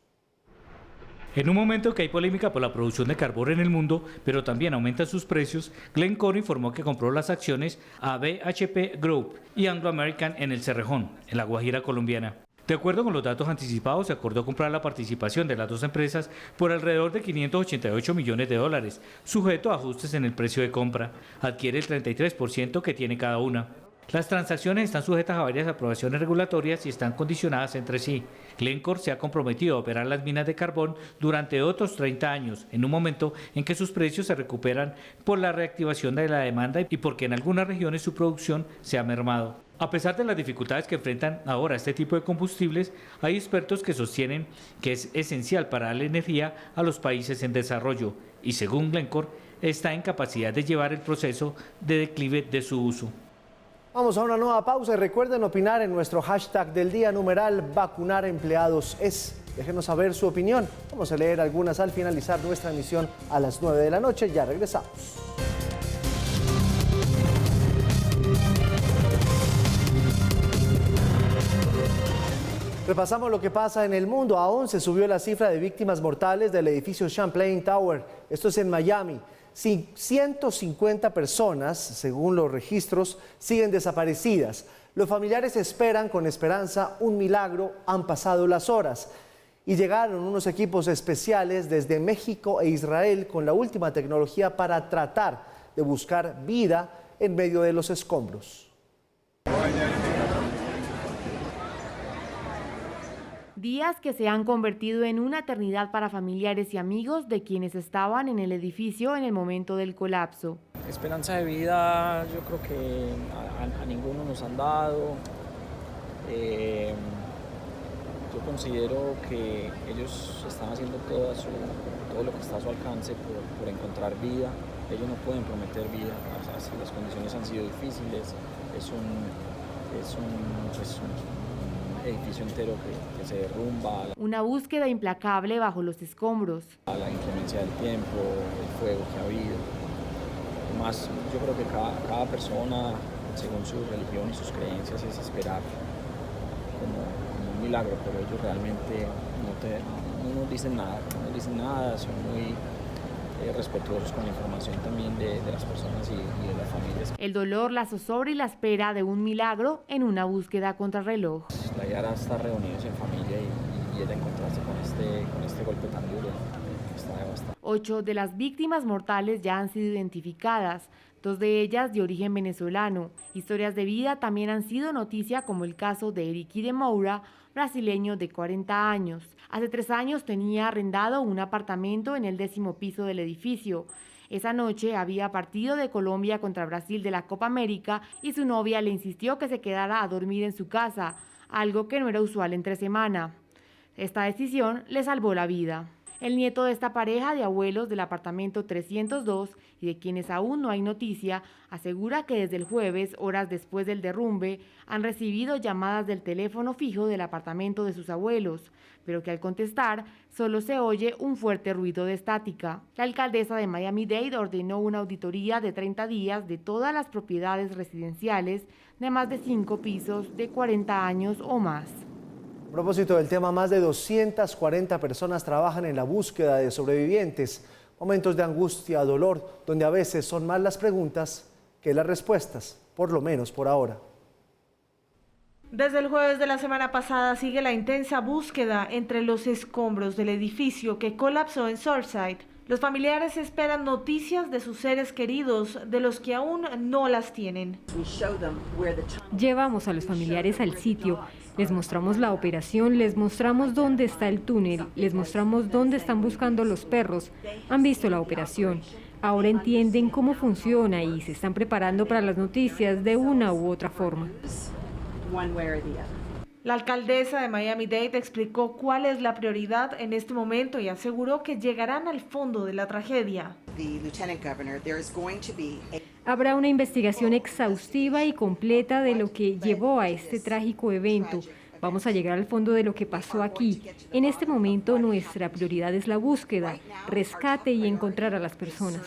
En un momento que hay polémica por la producción de carbón en el mundo, pero también aumentan sus precios, Glencore informó que compró las acciones a BHP Group y Anglo American en el Cerrejón, en la Guajira colombiana. De acuerdo con los datos anticipados, se acordó comprar la participación de las dos empresas por alrededor de $588 millones, sujeto a ajustes en el precio de compra. Adquiere el 33% que tiene cada una. Las transacciones están sujetas a varias aprobaciones regulatorias y están condicionadas entre sí. Glencore se ha comprometido a operar las minas de carbón durante otros 30 años, en un momento en que sus precios se recuperan por la reactivación de la demanda y porque en algunas regiones su producción se ha mermado. A pesar de las dificultades que enfrentan ahora este tipo de combustibles, hay expertos que sostienen que es esencial para darle energía a los países en desarrollo y, según Glencore, está en capacidad de llevar el proceso de declive de su uso. Vamos a una nueva pausa y recuerden opinar en nuestro hashtag del día numeral #vacunarempleados es. Déjenos saber su opinión. Vamos a leer algunas al finalizar nuestra emisión a las 9 de la noche. Ya regresamos. Repasamos lo que pasa en el mundo. A 11 subió la cifra de víctimas mortales del edificio Champlain Tower. Esto es en Miami. 150 personas, según los registros, siguen desaparecidas. Los familiares esperan con esperanza un milagro. Han pasado las horas y llegaron unos equipos especiales desde México e Israel con la última tecnología para tratar de buscar vida en medio de los escombros. Días que se han convertido en una eternidad para familiares y amigos de quienes estaban en el edificio en el momento del colapso. Esperanza de vida yo creo que a ninguno nos han dado. Yo considero que ellos están haciendo todo lo que está a su alcance por encontrar vida. Ellos no pueden prometer vida, o sea, si las condiciones han sido difíciles, es un edificio entero que se derrumba. Una búsqueda implacable bajo los escombros. La inclemencia del tiempo, el fuego que ha habido. Además, yo creo que cada persona, según su religión y sus creencias, es esperar como un milagro, pero ellos realmente no nos dicen nada, son muy respetuosos con la información también de las personas y de las familias. El dolor, la zozobra y la espera de un milagro en una búsqueda contrarreloj. La idea era estar reunidos en familia y ella encontrarse con este golpe tan duro. Está devastado. 8 de las víctimas mortales ya han sido identificadas, 2 de ellas de origen venezolano. Historias de vida también han sido noticia, como el caso de Eric de Moura, brasileño de 40 años. Hace 3 años tenía arrendado un apartamento en el 10º piso del edificio. Esa noche había partido de Colombia contra Brasil de la Copa América y su novia le insistió que se quedara a dormir en su casa, algo que no era usual entre semana. Esta decisión le salvó la vida. El nieto de esta pareja de abuelos del apartamento 302 y de quienes aún no hay noticia, asegura que desde el jueves, horas después del derrumbe, han recibido llamadas del teléfono fijo del apartamento de sus abuelos, pero que al contestar solo se oye un fuerte ruido de estática. La alcaldesa de Miami-Dade ordenó una auditoría de 30 días de todas las propiedades residenciales de más de 5 pisos de 40 años o más. A propósito del tema, más de 240 personas trabajan en la búsqueda de sobrevivientes. Momentos de angustia, dolor, donde a veces son más las preguntas que las respuestas, por lo menos por ahora. Desde el jueves de la semana pasada sigue la intensa búsqueda entre los escombros del edificio que colapsó en Surfside. Los familiares esperan noticias de sus seres queridos, de los que aún no las tienen. Llevamos a los familiares al sitio, les mostramos la operación, les mostramos dónde está el túnel, les mostramos dónde están buscando los perros. Han visto la operación, ahora entienden cómo funciona y se están preparando para las noticias de una u otra forma. La alcaldesa de Miami-Dade explicó cuál es la prioridad en este momento y aseguró que llegarán al fondo de la tragedia. Habrá una investigación exhaustiva y completa de lo que llevó a este trágico evento. Vamos a llegar al fondo de lo que pasó aquí. En este momento nuestra prioridad es la búsqueda, rescate y encontrar a las personas.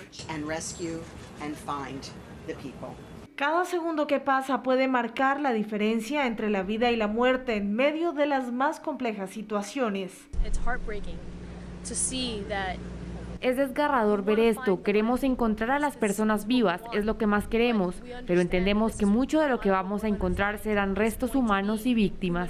Cada segundo que pasa puede marcar la diferencia entre la vida y la muerte en medio de las más complejas situaciones. Es desgarrador ver esto. Queremos encontrar a las personas vivas, es lo que más queremos, pero entendemos que mucho de lo que vamos a encontrar serán restos humanos y víctimas.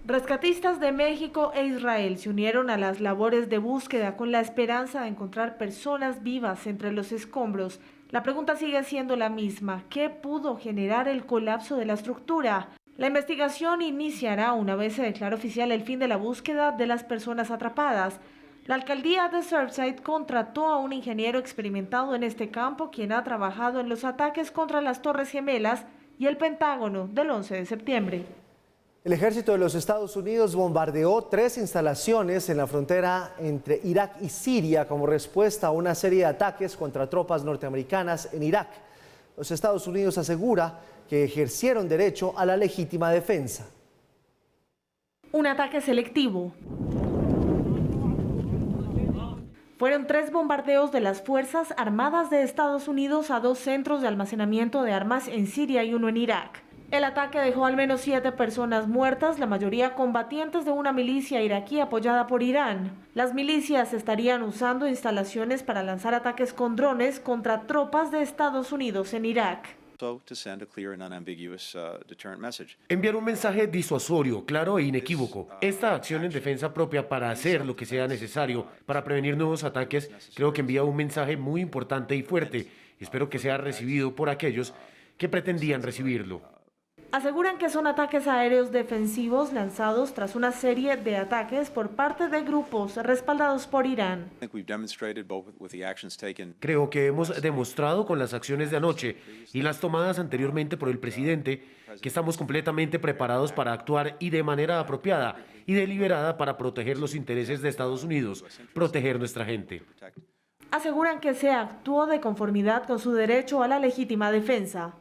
Rescatistas de México e Israel se unieron a las labores de búsqueda con la esperanza de encontrar personas vivas entre los escombros. La pregunta sigue siendo la misma: ¿qué pudo generar el colapso de la estructura? La investigación iniciará una vez se declare oficial el fin de la búsqueda de las personas atrapadas. La alcaldía de Surfside contrató a un ingeniero experimentado en este campo, quien ha trabajado en los ataques contra las Torres Gemelas y el Pentágono del 11 de septiembre. El ejército de los Estados Unidos bombardeó 3 instalaciones en la frontera entre Irak y Siria como respuesta a una serie de ataques contra tropas norteamericanas en Irak. Los Estados Unidos asegura que ejercieron derecho a la legítima defensa. Un ataque selectivo. Fueron 3 bombardeos de las Fuerzas Armadas de Estados Unidos a 2 centros de almacenamiento de armas en Siria y uno en Irak. El ataque dejó al menos 7 personas muertas, la mayoría combatientes de una milicia iraquí apoyada por Irán. Las milicias estarían usando instalaciones para lanzar ataques con drones contra tropas de Estados Unidos en Irak. Enviar un mensaje disuasorio, claro e inequívoco. Esta acción en defensa propia para hacer lo que sea necesario para prevenir nuevos ataques, creo que envía un mensaje muy importante y fuerte. Espero que sea recibido por aquellos que pretendían recibirlo. Aseguran que son ataques aéreos defensivos lanzados tras una serie de ataques por parte de grupos respaldados por Irán. Creo que hemos demostrado con las acciones de anoche y las tomadas anteriormente por el presidente que estamos completamente preparados para actuar y de manera apropiada y deliberada para proteger los intereses de Estados Unidos, proteger nuestra gente. Aseguran que se actuó de conformidad con su derecho a la legítima defensa.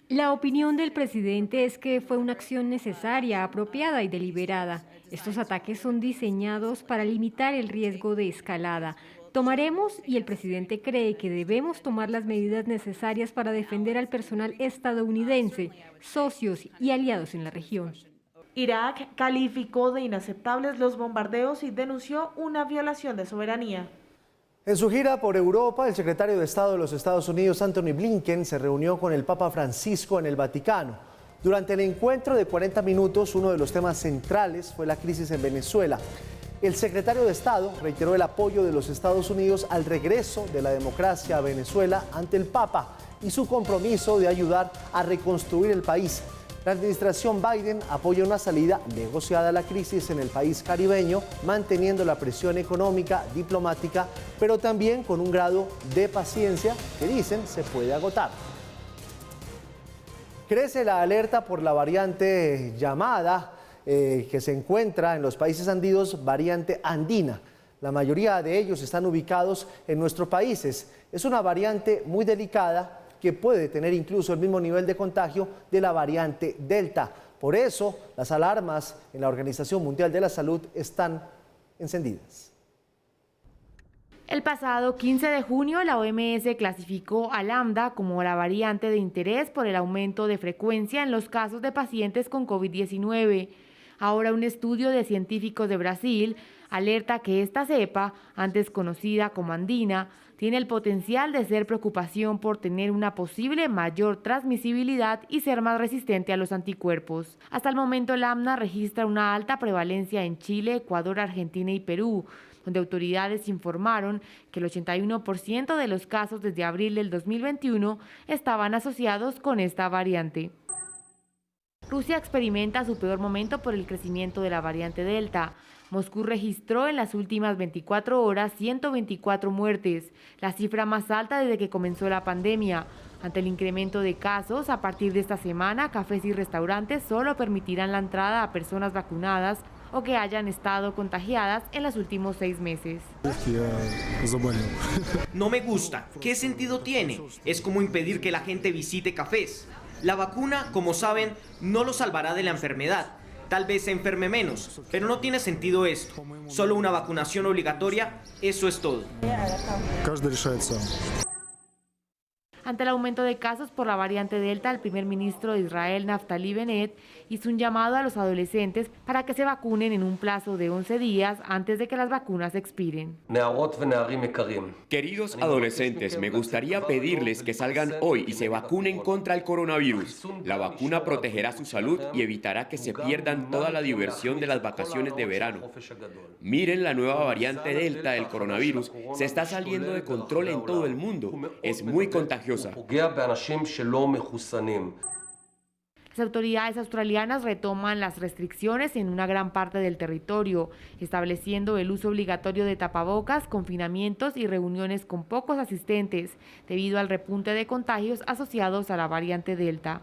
La opinión del presidente es que fue una acción necesaria, apropiada y deliberada. Estos ataques son diseñados para limitar el riesgo de escalada. Tomaremos, y el presidente cree que debemos tomar las medidas necesarias para defender al personal estadounidense, socios y aliados en la región. Irak calificó de inaceptables los bombardeos y denunció una violación de soberanía. En su gira por Europa, el secretario de Estado de los Estados Unidos, Anthony Blinken, se reunió con el Papa Francisco en el Vaticano. Durante el encuentro de 40 minutos, uno de los temas centrales fue la crisis en Venezuela. El secretario de Estado reiteró el apoyo de los Estados Unidos al regreso de la democracia a Venezuela ante el Papa y su compromiso de ayudar a reconstruir el país. La administración Biden apoya una salida negociada a la crisis en el país caribeño, manteniendo la presión económica, diplomática, pero también con un grado de paciencia que dicen se puede agotar. Crece la alerta por la variante llamada que se encuentra en los países andinos, variante andina. La mayoría de ellos están ubicados en nuestros países. Es una variante muy delicada que puede tener incluso el mismo nivel de contagio de la variante Delta. Por eso, las alarmas en la Organización Mundial de la Salud están encendidas. El pasado 15 de junio, la OMS clasificó a Lambda como la variante de interés por el aumento de frecuencia en los casos de pacientes con COVID-19. Ahora un estudio de científicos de Brasil alerta que esta cepa, antes conocida como andina, tiene el potencial de ser preocupación por tener una posible mayor transmisibilidad y ser más resistente a los anticuerpos. Hasta el momento, Lambda registra una alta prevalencia en Chile, Ecuador, Argentina y Perú, donde autoridades informaron que el 81% de los casos desde abril del 2021 estaban asociados con esta variante. Rusia experimenta su peor momento por el crecimiento de la variante Delta. Moscú registró en las últimas 24 horas 124 muertes, la cifra más alta desde que comenzó la pandemia. Ante el incremento de casos, a partir de esta semana, cafés y restaurantes solo permitirán la entrada a personas vacunadas o que hayan estado contagiadas en los últimos 6 meses. No me gusta. ¿Qué sentido tiene? Es como impedir que la gente visite cafés. La vacuna, como saben, no lo salvará de la enfermedad. Tal vez se enferme menos, pero no tiene sentido esto. Solo una vacunación obligatoria, eso es todo. Ante el aumento de casos por la variante Delta, el primer ministro de Israel, Naftali Bennett, hizo un llamado a los adolescentes para que se vacunen en un plazo de 11 días antes de que las vacunas expiren. Queridos adolescentes, me gustaría pedirles que salgan hoy y se vacunen contra el coronavirus. La vacuna protegerá su salud y evitará que se pierdan toda la diversión de las vacaciones de verano. Miren la nueva variante Delta del coronavirus, se está saliendo de control en todo el mundo. Es muy contagiosa. Las autoridades australianas retoman las restricciones en una gran parte del territorio, estableciendo el uso obligatorio de tapabocas, confinamientos y reuniones con pocos asistentes, debido al repunte de contagios asociados a la variante Delta.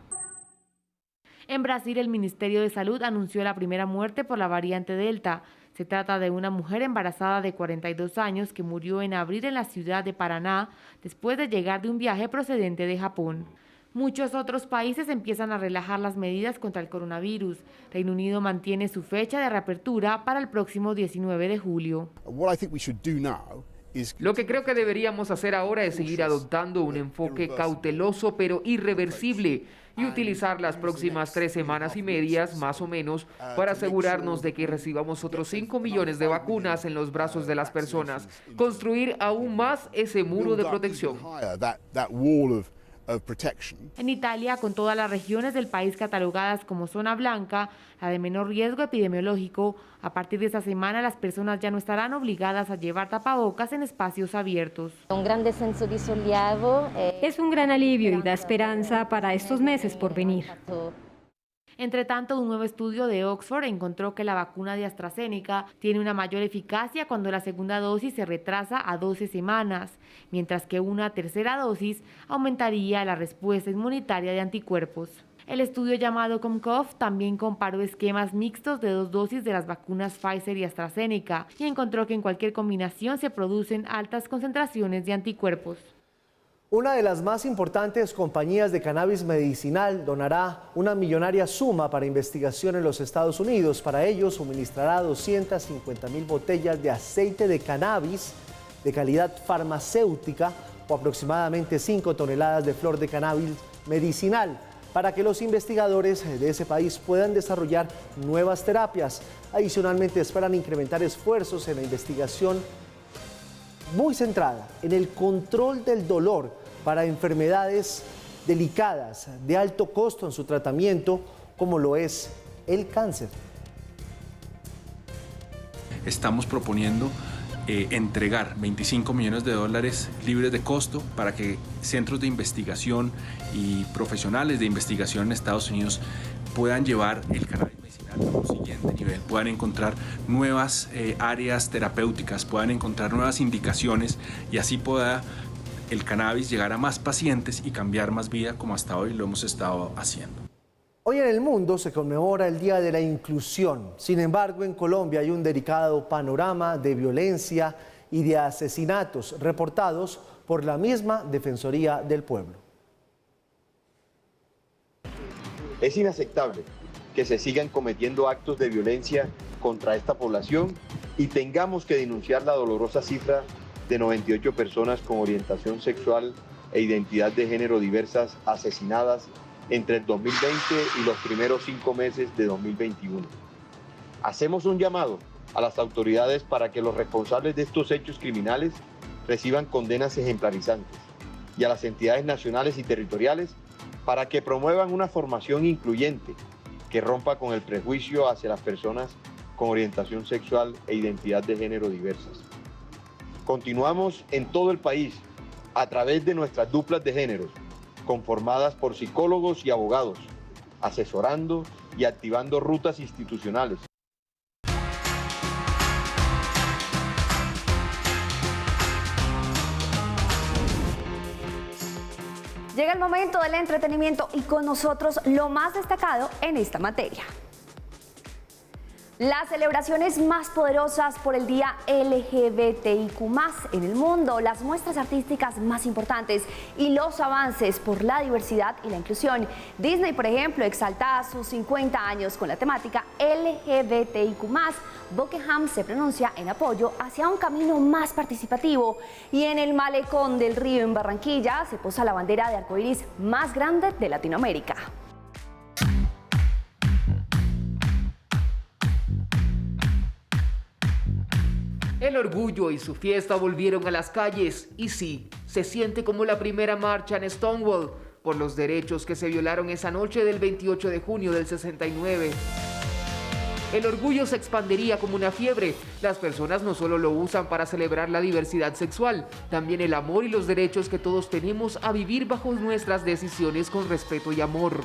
En Brasil, el Ministerio de Salud anunció la primera muerte por la variante Delta. Se trata de una mujer embarazada de 42 años que murió en abril en la ciudad de Paraná después de llegar de un viaje procedente de Japón. Muchos otros países empiezan a relajar las medidas contra el coronavirus. Reino Unido mantiene su fecha de reapertura para el próximo 19 de julio. Lo que creo que deberíamos hacer ahora es seguir adoptando un enfoque cauteloso pero irreversible. y utilizar las próximas 3 semanas y medias, más o menos, para asegurarnos de que recibamos otros 5 millones de vacunas en los brazos de las personas, construir aún más ese muro de protección. En Italia, con todas las regiones del país catalogadas como zona blanca, la de menor riesgo epidemiológico, a partir de esta semana las personas ya no estarán obligadas a llevar tapabocas en espacios abiertos. Un gran descenso de sollievo. Es un gran alivio y da esperanza para estos meses por venir. Entre tanto, un nuevo estudio de Oxford encontró que la vacuna de AstraZeneca tiene una mayor eficacia cuando la segunda dosis se retrasa a 12 semanas, mientras que una tercera dosis aumentaría la respuesta inmunitaria de anticuerpos. El estudio llamado COMCOV también comparó esquemas mixtos de 2 dosis de las vacunas Pfizer y AstraZeneca y encontró que en cualquier combinación se producen altas concentraciones de anticuerpos. Una de las más importantes compañías de cannabis medicinal donará una millonaria suma para investigación en los Estados Unidos. Para ello, suministrará 250.000 botellas de aceite de cannabis de calidad farmacéutica o aproximadamente 5 toneladas de flor de cannabis medicinal para que los investigadores de ese país puedan desarrollar nuevas terapias. Adicionalmente, esperan incrementar esfuerzos en la investigación muy centrada en el control del dolor para enfermedades delicadas de alto costo en su tratamiento, como lo es el cáncer. Estamos proponiendo entregar $25 millones libres de costo para que centros de investigación y profesionales de investigación en Estados Unidos puedan llevar el cannabis medicinal a un siguiente nivel, puedan encontrar nuevas áreas terapéuticas, puedan encontrar nuevas indicaciones y así pueda el cannabis llegar a más pacientes y cambiar más vida como hasta hoy lo hemos estado haciendo. Hoy en el mundo se conmemora el Día de la Inclusión. Sin embargo, en Colombia hay un delicado panorama de violencia y de asesinatos reportados por la misma Defensoría del Pueblo. Es inaceptable que se sigan cometiendo actos de violencia contra esta población y tengamos que denunciar la dolorosa cifra de 98 personas con orientación sexual e identidad de género diversas asesinadas entre el 2020 y los primeros 5 meses de 2021. Hacemos un llamado a las autoridades para que los responsables de estos hechos criminales reciban condenas ejemplarizantes y a las entidades nacionales y territoriales para que promuevan una formación incluyente que rompa con el prejuicio hacia las personas con orientación sexual e identidad de género diversas. Continuamos en todo el país a través de nuestras duplas de géneros, conformadas por psicólogos y abogados, asesorando y activando rutas institucionales. Llega el momento del entretenimiento y con nosotros lo más destacado en esta materia. Las celebraciones más poderosas por el Día LGBTIQ+ en el mundo, las muestras artísticas más importantes y los avances por la diversidad y la inclusión. Disney, por ejemplo, exalta sus 50 años con la temática LGBTIQ+. Buckingham se pronuncia en apoyo hacia un camino más participativo y en el Malecón del Río en Barranquilla se posa la bandera de arcoíris más grande de Latinoamérica. El orgullo y su fiesta volvieron a las calles y sí, se siente como la primera marcha en Stonewall por los derechos que se violaron esa noche del 28 de junio del 69. El orgullo se expandiría como una fiebre. Las personas no solo lo usan para celebrar la diversidad sexual, también el amor y los derechos que todos tenemos a vivir bajo nuestras decisiones con respeto y amor.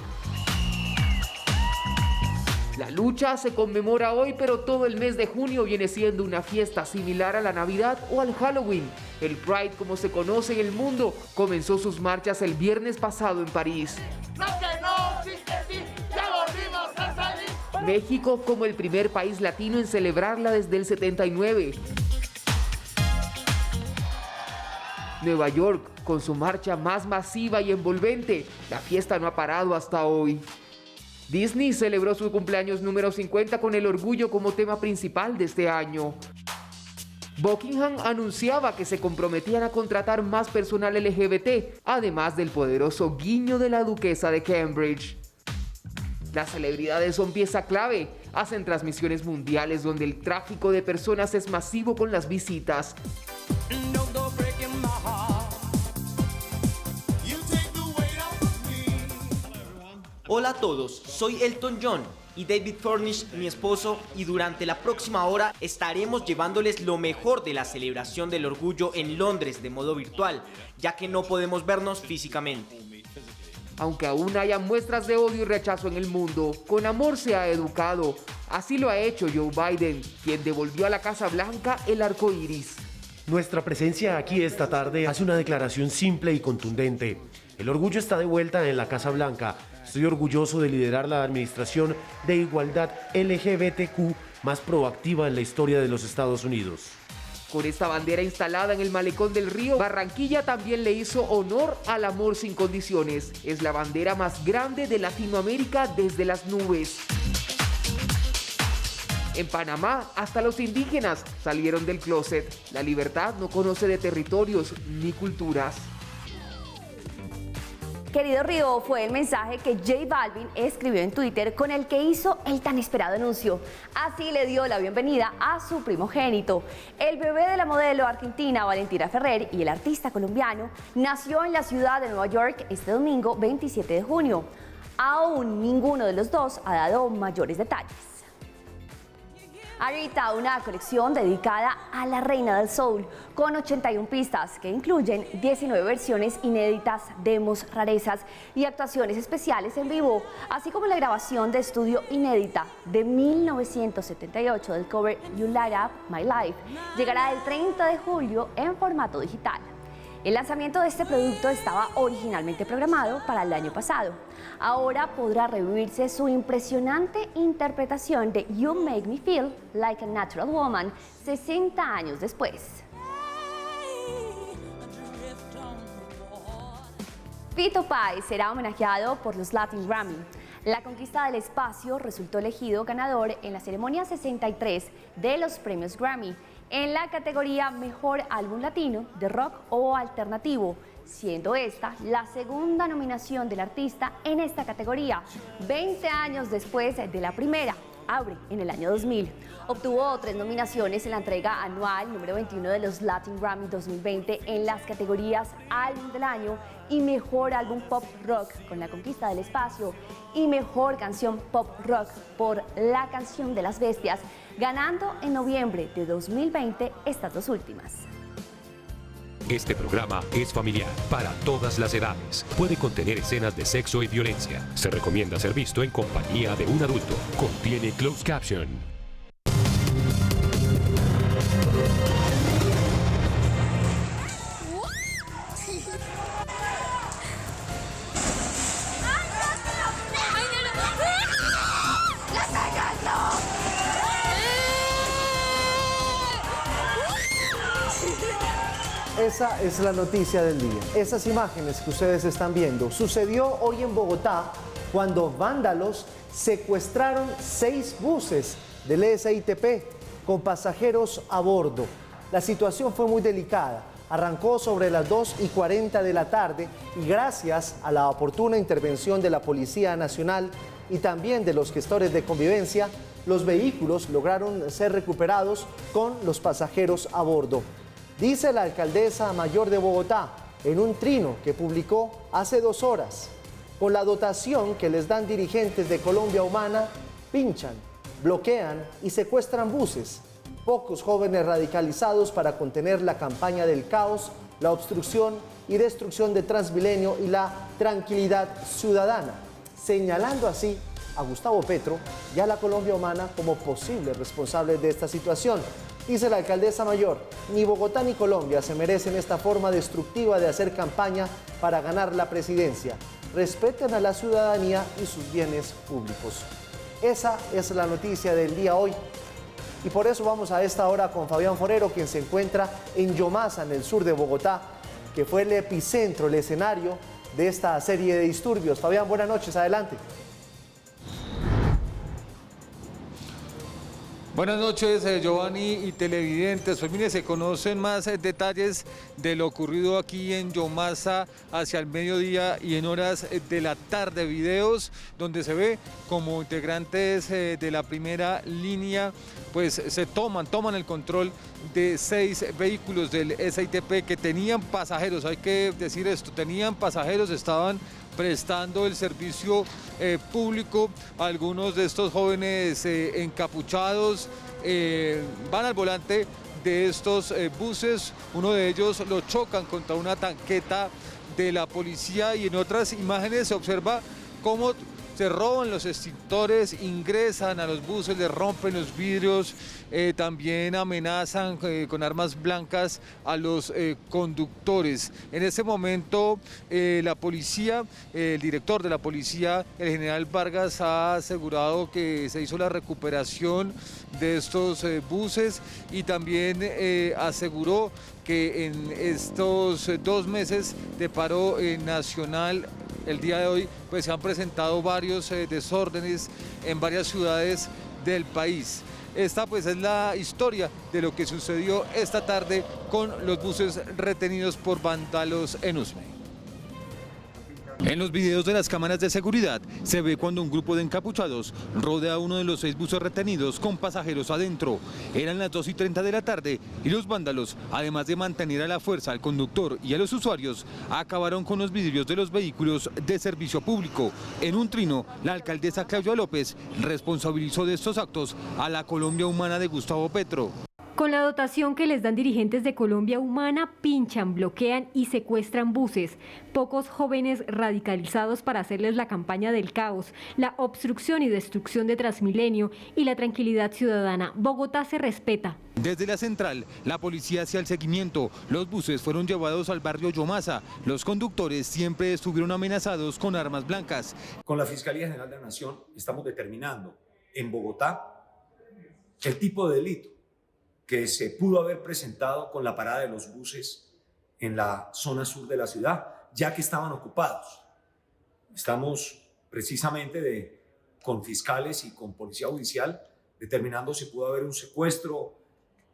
La lucha se conmemora hoy, pero todo el mes de junio viene siendo una fiesta similar a la Navidad o al Halloween. El Pride, como se conoce en el mundo, comenzó sus marchas el viernes pasado en París. México como el primer país latino en celebrarla desde el 79. Nueva York con su marcha más masiva y envolvente. La fiesta no ha parado hasta hoy. Disney celebró su cumpleaños número 50 con el orgullo como tema principal de este año. Buckingham anunciaba que se comprometían a contratar más personal LGBT, además del poderoso guiño de la duquesa de Cambridge. Las celebridades son pieza clave, hacen transmisiones mundiales donde el tráfico de personas es masivo con las visitas. Hola a todos, soy Elton John y David Furnish, mi esposo, y durante la próxima hora estaremos llevándoles lo mejor de la celebración del orgullo en Londres de modo virtual, ya que no podemos vernos físicamente. Aunque aún haya muestras de odio y rechazo en el mundo, con amor se ha educado. Así lo ha hecho Joe Biden, quien devolvió a la Casa Blanca el arco iris. Nuestra presencia aquí esta tarde hace una declaración simple y contundente. El orgullo está de vuelta en la Casa Blanca. Estoy orgulloso de liderar la administración de igualdad LGBTQ más proactiva en la historia de los Estados Unidos. Con esta bandera instalada en el malecón del río, Barranquilla también le hizo honor al amor sin condiciones. Es la bandera más grande de Latinoamérica desde las nubes. En Panamá, hasta los indígenas salieron del closet. La libertad no conoce de territorios ni culturas. Querido Río, fue el mensaje que J Balvin escribió en Twitter con el que hizo el tan esperado anuncio. Así le dio la bienvenida a su primogénito. El bebé de la modelo argentina Valentina Ferrer y el artista colombiano nació en la ciudad de Nueva York este domingo 27 de junio. Aún ninguno de los dos ha dado mayores detalles. Ahorita una colección dedicada a la reina del soul con 81 pistas que incluyen 19 versiones inéditas, demos, rarezas y actuaciones especiales en vivo, así como la grabación de estudio inédita de 1978 del cover You Light Up My Life. Llegará el 30 de julio en formato digital. El lanzamiento de este producto estaba originalmente programado para el año pasado. Ahora podrá revivirse su impresionante interpretación de You Make Me Feel Like a Natural Woman 60 años después. Fito Páez será homenajeado por los Latin Grammy. La conquista del espacio resultó elegido ganador en la ceremonia 63 de los premios Grammy, en la categoría Mejor Álbum Latino de Rock o Alternativo, siendo esta la segunda nominación del artista en esta categoría, 20 años después de la primera, Abre, en el año 2000. Obtuvo 3 nominaciones en la entrega anual número 21 de los Latin Grammy 2020 en las categorías Álbum del Año y Mejor Álbum Pop Rock con La Conquista del Espacio y Mejor Canción Pop Rock por La Canción de las Bestias, ganando en noviembre de 2020 estas dos últimas. Este programa es familiar para todas las edades. Puede contener escenas de sexo y violencia. Se recomienda ser visto en compañía de un adulto. Contiene closed caption. Esa es la noticia del día. Esas imágenes que ustedes están viendo sucedió hoy en Bogotá cuando vándalos secuestraron 6 buses del SITP con pasajeros a bordo. La situación fue muy delicada. Arrancó sobre las 2:40 de la tarde y gracias a la oportuna intervención de la Policía Nacional y también de los gestores de convivencia, los vehículos lograron ser recuperados con los pasajeros a bordo. Dice la alcaldesa mayor de Bogotá en un trino que publicó hace 2 horas. Con la dotación que les dan dirigentes de Colombia Humana, pinchan, bloquean y secuestran buses. Pocos jóvenes radicalizados para contener la campaña del caos, la obstrucción y destrucción de Transmilenio y la tranquilidad ciudadana, señalando así a Gustavo Petro y a la Colombia Humana como posibles responsables de esta situación. Dice la alcaldesa mayor, ni Bogotá ni Colombia se merecen esta forma destructiva de hacer campaña para ganar la presidencia. Respeten a la ciudadanía y sus bienes públicos. Esa es la noticia del día hoy. Y por eso vamos a esta hora con Fabián Forero, quien se encuentra en Yomasa, en el sur de Bogotá, que fue el epicentro, el escenario de esta serie de disturbios. Fabián, buenas noches, adelante. Buenas noches, Giovanni y televidentes. Pues mire, se conocen más detalles de lo ocurrido aquí en Yomasa hacia el mediodía y en horas de la tarde. Videos donde se ve como integrantes de la primera línea pues se toman el control de 6 vehículos del SITP que tenían pasajeros. Hay que decir esto, tenían pasajeros, estaban prestando el servicio público. Algunos de estos jóvenes encapuchados van al volante de estos buses. Uno de ellos lo chocan contra una tanqueta de la policía y en otras imágenes se observa cómo se roban los extintores, ingresan a los buses, les rompen los vidrios, también amenazan con armas blancas a los conductores. En este momento la policía, el director de la policía, el general Vargas, ha asegurado que se hizo la recuperación de estos buses y también aseguró que en estos 2 meses de paro nacional, el día de hoy, pues se han presentado varios desórdenes en varias ciudades del país. Esta pues es la historia de lo que sucedió esta tarde con los buses retenidos por vándalos en Usme. En los videos de las cámaras de seguridad se ve cuando un grupo de encapuchados rodea uno de los 6 buses retenidos con pasajeros adentro. Eran las 2:30 de la tarde y los vándalos, además de mantener a la fuerza al conductor y a los usuarios, acabaron con los vidrios de los vehículos de servicio público. En un trino, la alcaldesa Claudia López responsabilizó de estos actos a la Colombia Humana de Gustavo Petro. Con la dotación que les dan dirigentes de Colombia Humana, pinchan, bloquean y secuestran buses. Pocos jóvenes radicalizados para hacerles la campaña del caos, la obstrucción y destrucción de Transmilenio y la tranquilidad ciudadana. Bogotá se respeta. Desde la central, la policía hacía el seguimiento. Los buses fueron llevados al barrio Yomasa. Los conductores siempre estuvieron amenazados con armas blancas. Con la Fiscalía General de la Nación estamos determinando en Bogotá el tipo de delito que se pudo haber presentado con la parada de los buses en la zona sur de la ciudad, ya que estaban ocupados. Estamos precisamente con fiscales y con policía judicial determinando si pudo haber un secuestro,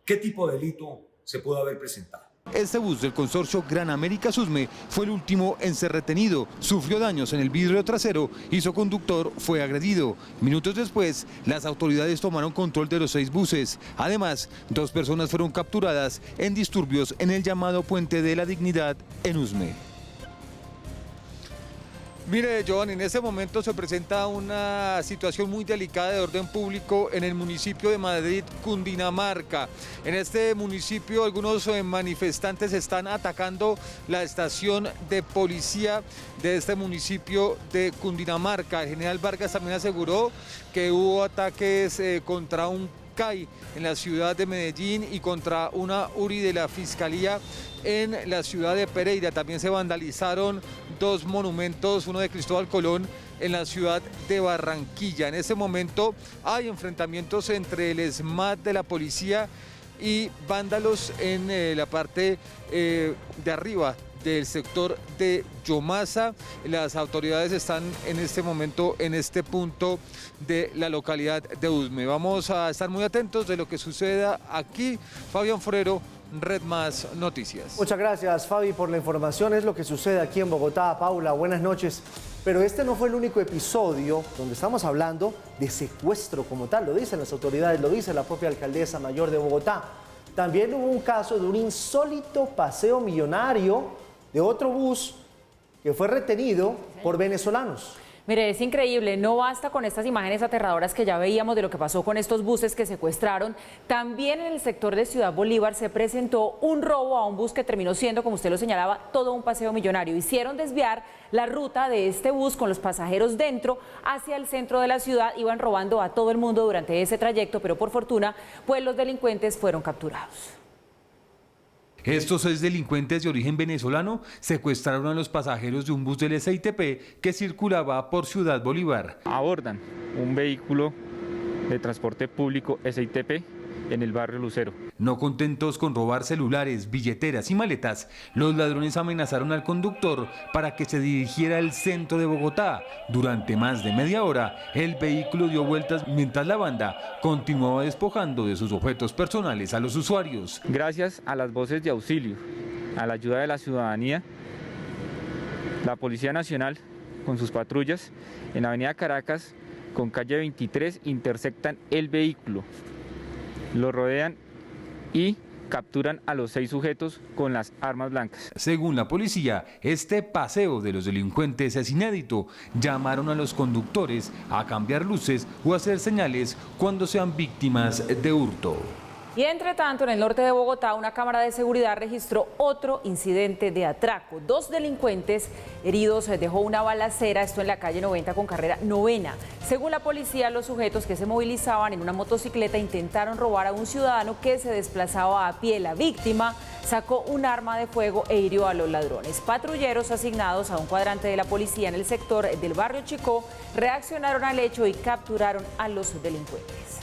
qué tipo de delito se pudo haber presentado. Este bus del consorcio Gran América Susme fue el último en ser retenido. Sufrió daños en el vidrio trasero y su conductor fue agredido. Minutos después, las autoridades tomaron control de los 6 buses. Además, 2 personas fueron capturadas en disturbios en el llamado Puente de la Dignidad en Usme. Mire, Joan, en este momento se presenta una situación muy delicada de orden público en el municipio de Madrid, Cundinamarca. En este municipio algunos manifestantes están atacando la estación de policía de este municipio de Cundinamarca. El general Vargas también aseguró que hubo ataques contra un CAI en la ciudad de Medellín y contra una URI de la Fiscalía en la ciudad de Pereira. También se vandalizaron 2 monumentos, uno de Cristóbal Colón en la ciudad de Barranquilla. En este momento hay enfrentamientos entre el SMAT de la policía y vándalos en la parte de arriba del sector de Yomasa. Las autoridades están en este momento en este punto de la localidad de Usme. Vamos a estar muy atentos de lo que suceda aquí. Fabián Forero, Red Más Noticias. Muchas gracias, Fabi, por la información. Es lo que sucede aquí en Bogotá. Paula, buenas noches. Pero este no fue el único episodio donde estamos hablando de secuestro como tal. Lo dicen las autoridades, lo dice la propia alcaldesa mayor de Bogotá. También hubo un caso de un insólito paseo millonario de otro bus que fue retenido por venezolanos. Mire, es increíble, no basta con estas imágenes aterradoras que ya veíamos de lo que pasó con estos buses que secuestraron. También en el sector de Ciudad Bolívar se presentó un robo a un bus que terminó siendo, como usted lo señalaba, todo un paseo millonario. Hicieron desviar la ruta de este bus con los pasajeros dentro hacia el centro de la ciudad. Iban robando a todo el mundo durante ese trayecto, pero por fortuna, pues los delincuentes fueron capturados. Estos 6 delincuentes de origen venezolano secuestraron a los pasajeros de un bus del SITP que circulaba por Ciudad Bolívar. Abordan un vehículo de transporte público SITP en el barrio Lucero. No contentos con robar celulares, billeteras y maletas, los ladrones amenazaron al conductor para que se dirigiera al centro de Bogotá. Durante más de media hora, el vehículo dio vueltas mientras la banda continuaba despojando de sus objetos personales a los usuarios. Gracias a las voces de auxilio, a la ayuda de la ciudadanía, la Policía Nacional con sus patrullas en la avenida Caracas con calle 23 intersectan el vehículo, lo rodean y capturan a los 6 sujetos con las armas blancas. Según la policía, este paseo de los delincuentes es inédito. Llamaron a los conductores a cambiar luces o hacer señales cuando sean víctimas de hurto. Y entre tanto, en el norte de Bogotá, una cámara de seguridad registró otro incidente de atraco. 2 delincuentes heridos dejó una balacera, esto en la calle 90 con carrera 9ª. Según la policía, los sujetos que se movilizaban en una motocicleta intentaron robar a un ciudadano que se desplazaba a pie. La víctima sacó un arma de fuego e hirió a los ladrones. Patrulleros asignados a un cuadrante de la policía en el sector del barrio Chicó reaccionaron al hecho y capturaron a los delincuentes.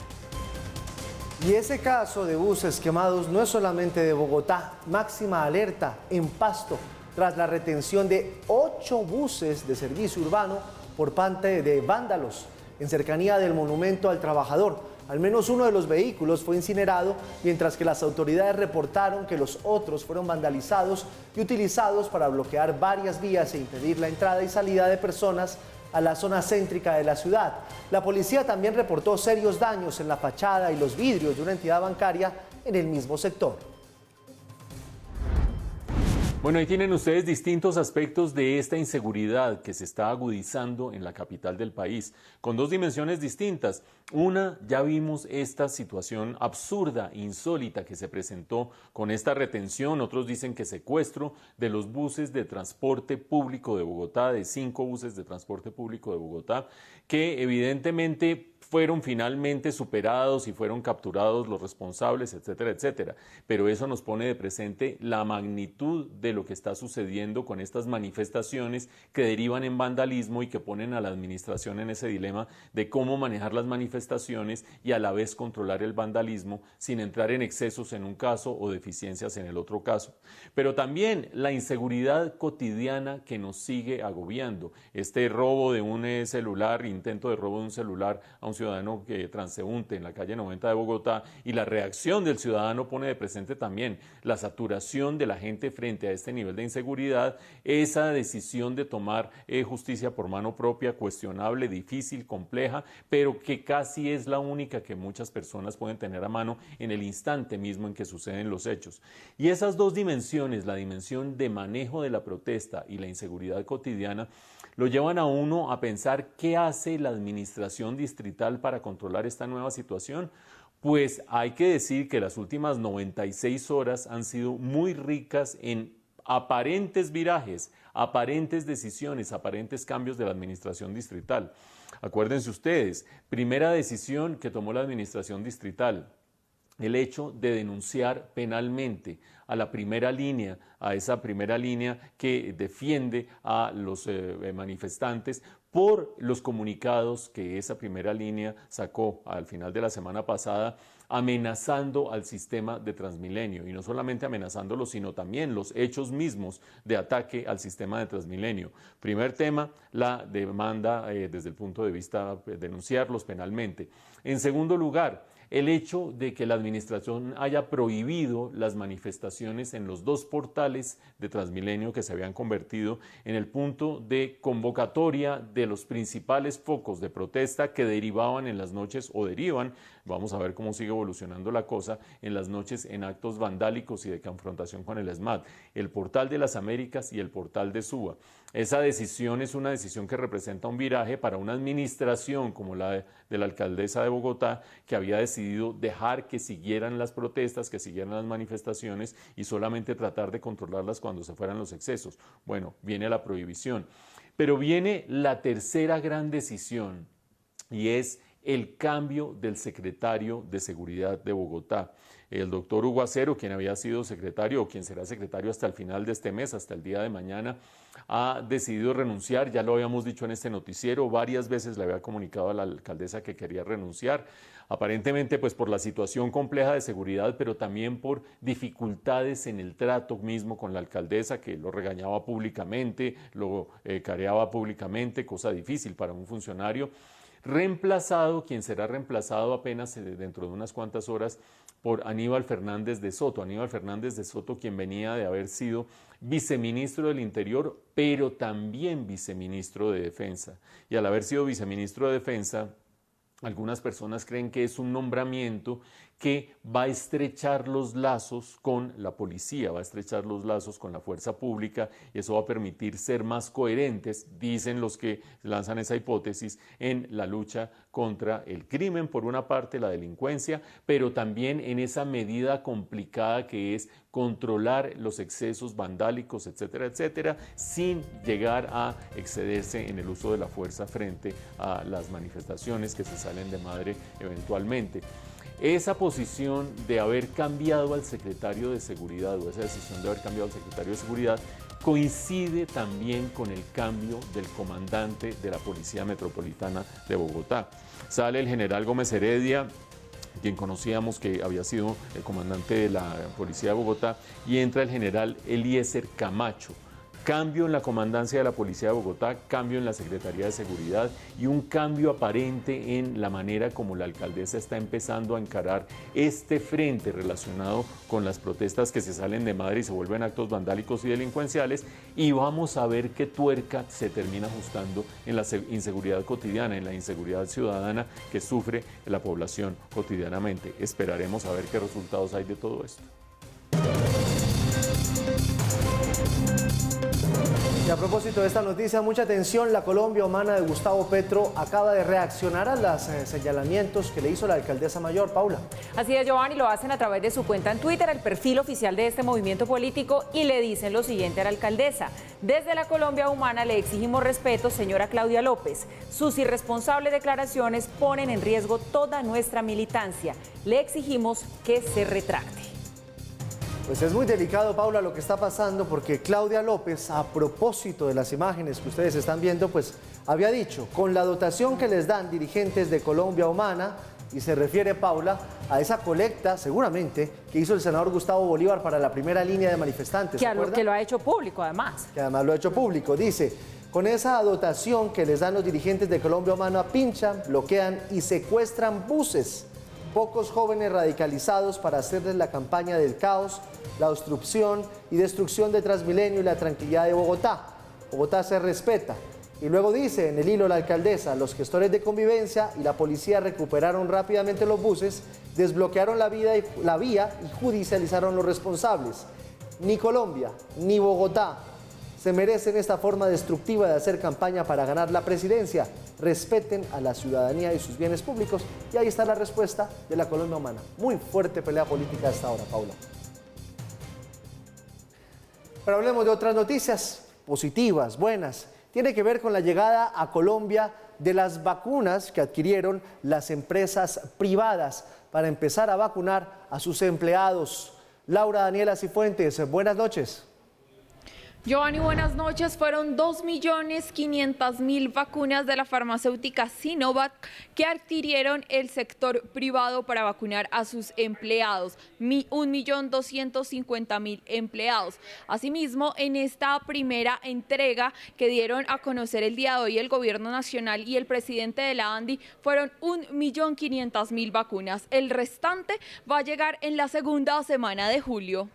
Y ese caso de buses quemados no es solamente de Bogotá. Máxima alerta en Pasto tras la retención de 8 buses de servicio urbano por parte de vándalos en cercanía del Monumento al Trabajador. Al menos uno de los vehículos fue incinerado, mientras que las autoridades reportaron que los otros fueron vandalizados y utilizados para bloquear varias vías e impedir la entrada y salida de personas a la zona céntrica de la ciudad. La policía también reportó serios daños en la fachada y los vidrios de una entidad bancaria en el mismo sector. Bueno, ahí tienen ustedes distintos aspectos de esta inseguridad que se está agudizando en la capital del país, con 2 dimensiones distintas. Una, ya vimos esta situación absurda, insólita que se presentó con esta retención, otros dicen que secuestro de los buses de transporte público de Bogotá, de 5 buses de transporte público de Bogotá, que evidentemente fueron finalmente superados y fueron capturados los responsables, etcétera, etcétera. Pero eso nos pone de presente la magnitud de lo que está sucediendo con estas manifestaciones que derivan en vandalismo y que ponen a la administración en ese dilema de cómo manejar las manifestaciones y a la vez controlar el vandalismo sin entrar en excesos en un caso o deficiencias en el otro caso. Pero también la inseguridad cotidiana que nos sigue agobiando. Este robo de un celular, intento de robo de un celular a un ciudadano transeúnte en la calle 90 de Bogotá, y la reacción del ciudadano pone de presente también la saturación de la gente frente a este nivel de inseguridad, esa decisión de tomar justicia por mano propia, cuestionable, difícil, compleja, pero que casi es la única que muchas personas pueden tener a mano en el instante mismo en que suceden los hechos. Y esas 2 dimensiones, la dimensión de manejo de la protesta y la inseguridad cotidiana, lo llevan a uno a pensar qué hace la administración distrital para controlar esta nueva situación. Pues hay que decir que las últimas 96 horas han sido muy ricas en aparentes virajes, aparentes decisiones, aparentes cambios de la administración distrital. Acuérdense ustedes, primera decisión que tomó la administración distrital, el hecho de denunciar penalmente a la primera línea, a esa primera línea que defiende a los manifestantes por los comunicados que esa primera línea sacó al final de la semana pasada, amenazando al sistema de Transmilenio, y no solamente amenazándolo, sino también los hechos mismos de ataque al sistema de Transmilenio. Primer tema, la demanda desde el punto de vista de denunciarlos penalmente. En segundo lugar, el hecho de que la administración haya prohibido las manifestaciones en los 2 portales de Transmilenio que se habían convertido en el punto de convocatoria de los principales focos de protesta que derivaban en las noches o derivan, vamos a ver cómo sigue evolucionando la cosa, en las noches en actos vandálicos y de confrontación con el ESMAD, el portal de las Américas y el portal de Suba. Esa decisión es una decisión que representa un viraje para una administración como la de la alcaldesa de Bogotá, que había decidido dejar que siguieran las protestas, que siguieran las manifestaciones y solamente tratar de controlarlas cuando se fueran los excesos. Bueno, viene la prohibición. Pero viene la tercera gran decisión, y es el cambio del secretario de Seguridad de Bogotá. El doctor Hugo Acero, quien había sido secretario o quien será secretario hasta el final de este mes, hasta el día de mañana, ha decidido renunciar. Ya lo habíamos dicho en este noticiero, varias veces le había comunicado a la alcaldesa que quería renunciar, aparentemente pues por la situación compleja de seguridad, pero también por dificultades en el trato mismo con la alcaldesa, que lo regañaba públicamente, lo careaba públicamente, cosa difícil para un funcionario. Quien será reemplazado apenas dentro de unas cuantas horas por Aníbal Fernández de Soto. Aníbal Fernández de Soto, quien venía de haber sido viceministro del Interior, pero también viceministro de Defensa. Y al haber sido viceministro de Defensa, algunas personas creen que es un nombramiento que va a estrechar los lazos con la policía, va a estrechar los lazos con la fuerza pública, y eso va a permitir ser más coherentes, dicen los que lanzan esa hipótesis, en la lucha contra el crimen, por una parte, la delincuencia, pero también en esa medida complicada que es controlar los excesos vandálicos, etcétera, etcétera, sin llegar a excederse en el uso de la fuerza frente a las manifestaciones que se salen de madre eventualmente. Esa posición de haber cambiado al secretario de Seguridad, o esa decisión de haber cambiado al secretario de Seguridad, coincide también con el cambio del comandante de la Policía Metropolitana de Bogotá. Sale el general Gómez Heredia, quien conocíamos que había sido el comandante de la Policía de Bogotá, y entra el general Eliezer Camacho. Cambio en la comandancia de la Policía de Bogotá, cambio en la Secretaría de Seguridad y un cambio aparente en la manera como la alcaldesa está empezando a encarar este frente relacionado con las protestas que se salen de madre y se vuelven actos vandálicos y delincuenciales, y vamos a ver qué tuerca se termina ajustando en la inseguridad cotidiana, en la inseguridad ciudadana que sufre la población cotidianamente. Esperaremos a ver qué resultados hay de todo esto. Y a propósito de esta noticia, mucha atención, la Colombia Humana de Gustavo Petro acaba de reaccionar a los señalamientos que le hizo la alcaldesa mayor, Paula. Así es, Giovanni, lo hacen a través de su cuenta en Twitter, el perfil oficial de este movimiento político, y le dicen lo siguiente a la alcaldesa: desde la Colombia Humana le exigimos respeto, señora Claudia López. Sus irresponsables declaraciones ponen en riesgo toda nuestra militancia. Le exigimos que se retracte. Pues es muy delicado, Paula, lo que está pasando, porque Claudia López, a propósito de las imágenes que ustedes están viendo, pues había dicho, con la dotación que les dan dirigentes de Colombia Humana, y se refiere, Paula, a esa colecta, seguramente, que hizo el senador Gustavo Bolívar para la primera línea de manifestantes. Que lo ha hecho público, además. Que además lo ha hecho público. Dice, con esa dotación que les dan los dirigentes de Colombia Humana, pinchan, bloquean y secuestran buses. Pocos jóvenes radicalizados para hacerles la campaña del caos, la obstrucción y destrucción de Transmilenio y la tranquilidad de Bogotá. Bogotá se respeta. Y luego dice en el hilo la alcaldesa, los gestores de convivencia y la policía recuperaron rápidamente los buses, desbloquearon la vía y judicializaron los responsables. Ni Colombia ni Bogotá se merecen esta forma destructiva de hacer campaña para ganar la presidencia. Respeten a la ciudadanía y sus bienes públicos. Y ahí está la respuesta de la Colombia Humana. Muy fuerte pelea política a esta hora, Paula. Pero hablemos de otras noticias positivas, buenas. Tiene que ver con la llegada a Colombia de las vacunas que adquirieron las empresas privadas para empezar a vacunar a sus empleados. Laura Daniela Cifuentes, buenas noches. Giovanni, buenas noches. Fueron 2.500.000 vacunas de la farmacéutica Sinovac que adquirieron el sector privado para vacunar a sus empleados, 1.250.000 empleados. Asimismo, en esta primera entrega que dieron a conocer el día de hoy el Gobierno Nacional y el presidente de la ANDI, fueron 1.500.000 vacunas. El restante va a llegar en la segunda semana de julio.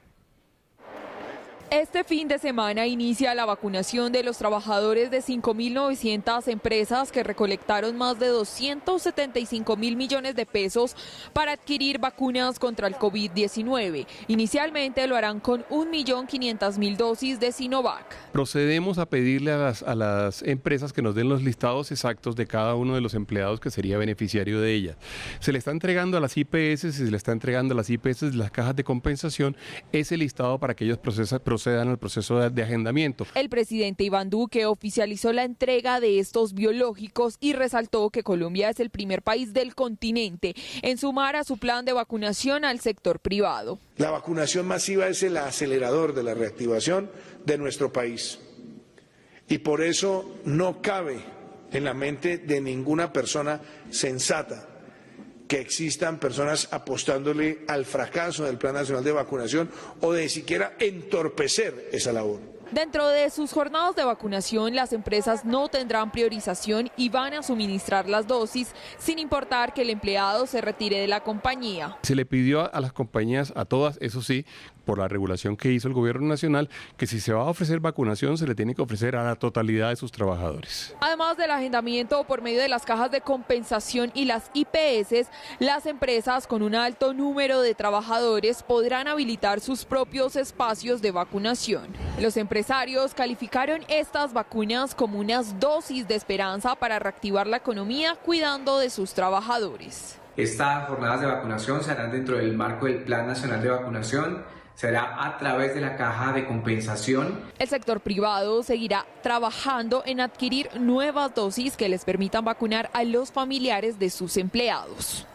Este fin de semana inicia la vacunación de los trabajadores de 5.900 empresas que recolectaron más de 275.000 millones de pesos para adquirir vacunas contra el COVID-19. Inicialmente lo harán con 1.500.000 dosis de Sinovac. Procedemos a pedirle a las empresas que nos den los listados exactos de cada uno de los empleados que sería beneficiario de ellas. Se le está entregando a las IPS, se le está entregando a las IPS de las cajas de compensación ese listado para que ellos procedan procedan al proceso de agendamiento. El presidente Iván Duque oficializó la entrega de estos biológicos y resaltó que Colombia es el primer país del continente en sumar a su plan de vacunación al sector privado. La vacunación masiva es el acelerador de la reactivación de nuestro país y por eso no cabe en la mente de ninguna persona sensata que existan personas apostándole al fracaso del Plan Nacional de Vacunación o de siquiera entorpecer esa labor. Dentro de sus jornadas de vacunación, las empresas no tendrán priorización y van a suministrar las dosis sin importar que el empleado se retire de la compañía. Se le pidió a las compañías, a todas, eso sí, por la regulación que hizo el gobierno nacional, que si se va a ofrecer vacunación se le tiene que ofrecer a la totalidad de sus trabajadores. Además del agendamiento por medio de las cajas de compensación y las IPS, las empresas con un alto número de trabajadores podrán habilitar sus propios espacios de vacunación. Los empresarios calificaron estas vacunas como unas dosis de esperanza para reactivar la economía cuidando de sus trabajadores. Estas jornadas de vacunación se harán dentro del marco del Plan Nacional de Vacunación. Será a través de la caja de compensación. El sector privado seguirá trabajando en adquirir nuevas dosis que les permitan vacunar a los familiares de sus empleados.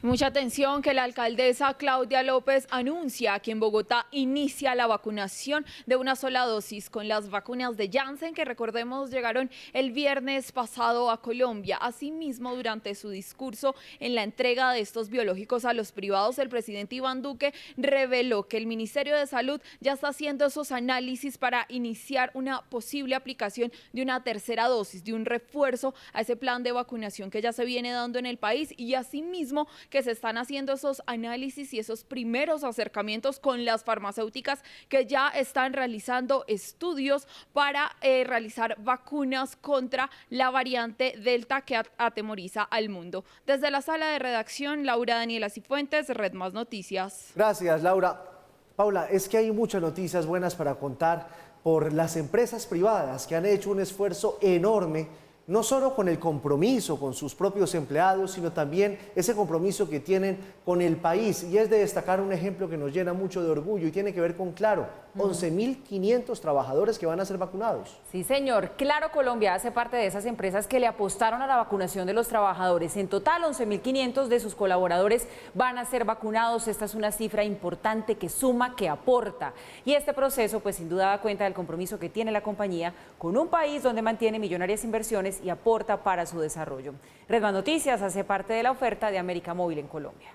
Mucha atención que la alcaldesa Claudia López anuncia que en Bogotá inicia la vacunación de una sola dosis con las vacunas de Janssen que recordemos llegaron el viernes pasado a Colombia. Asimismo, durante su discurso en la entrega de estos biológicos a los privados, el presidente Iván Duque reveló que el Ministerio de Salud ya está haciendo esos análisis para iniciar una posible aplicación de una tercera dosis, de un refuerzo a ese plan de vacunación que ya se viene dando en el país y asimismo que se están haciendo esos análisis y esos primeros acercamientos con las farmacéuticas que ya están realizando estudios para realizar vacunas contra la variante Delta que atemoriza al mundo. Desde la sala de redacción, Laura Daniela Cifuentes, Red Más Noticias. Gracias, Laura. Paula, es que hay muchas noticias buenas para contar por las empresas privadas que han hecho un esfuerzo enorme, no solo con el compromiso con sus propios empleados, sino también ese compromiso que tienen con el país. Y es de destacar un ejemplo que nos llena mucho de orgullo y tiene que ver con Claro, 11.500 trabajadores que van a ser vacunados. Sí, señor. Claro Colombia hace parte de esas empresas que le apostaron a la vacunación de los trabajadores. En total, 11.500 de sus colaboradores van a ser vacunados. Esta es una cifra importante que suma, que aporta. Y este proceso, pues sin duda da cuenta del compromiso que tiene la compañía con un país donde mantiene millonarias inversiones y aporta para su desarrollo. Red Más Noticias hace parte de la oferta de América Móvil en Colombia.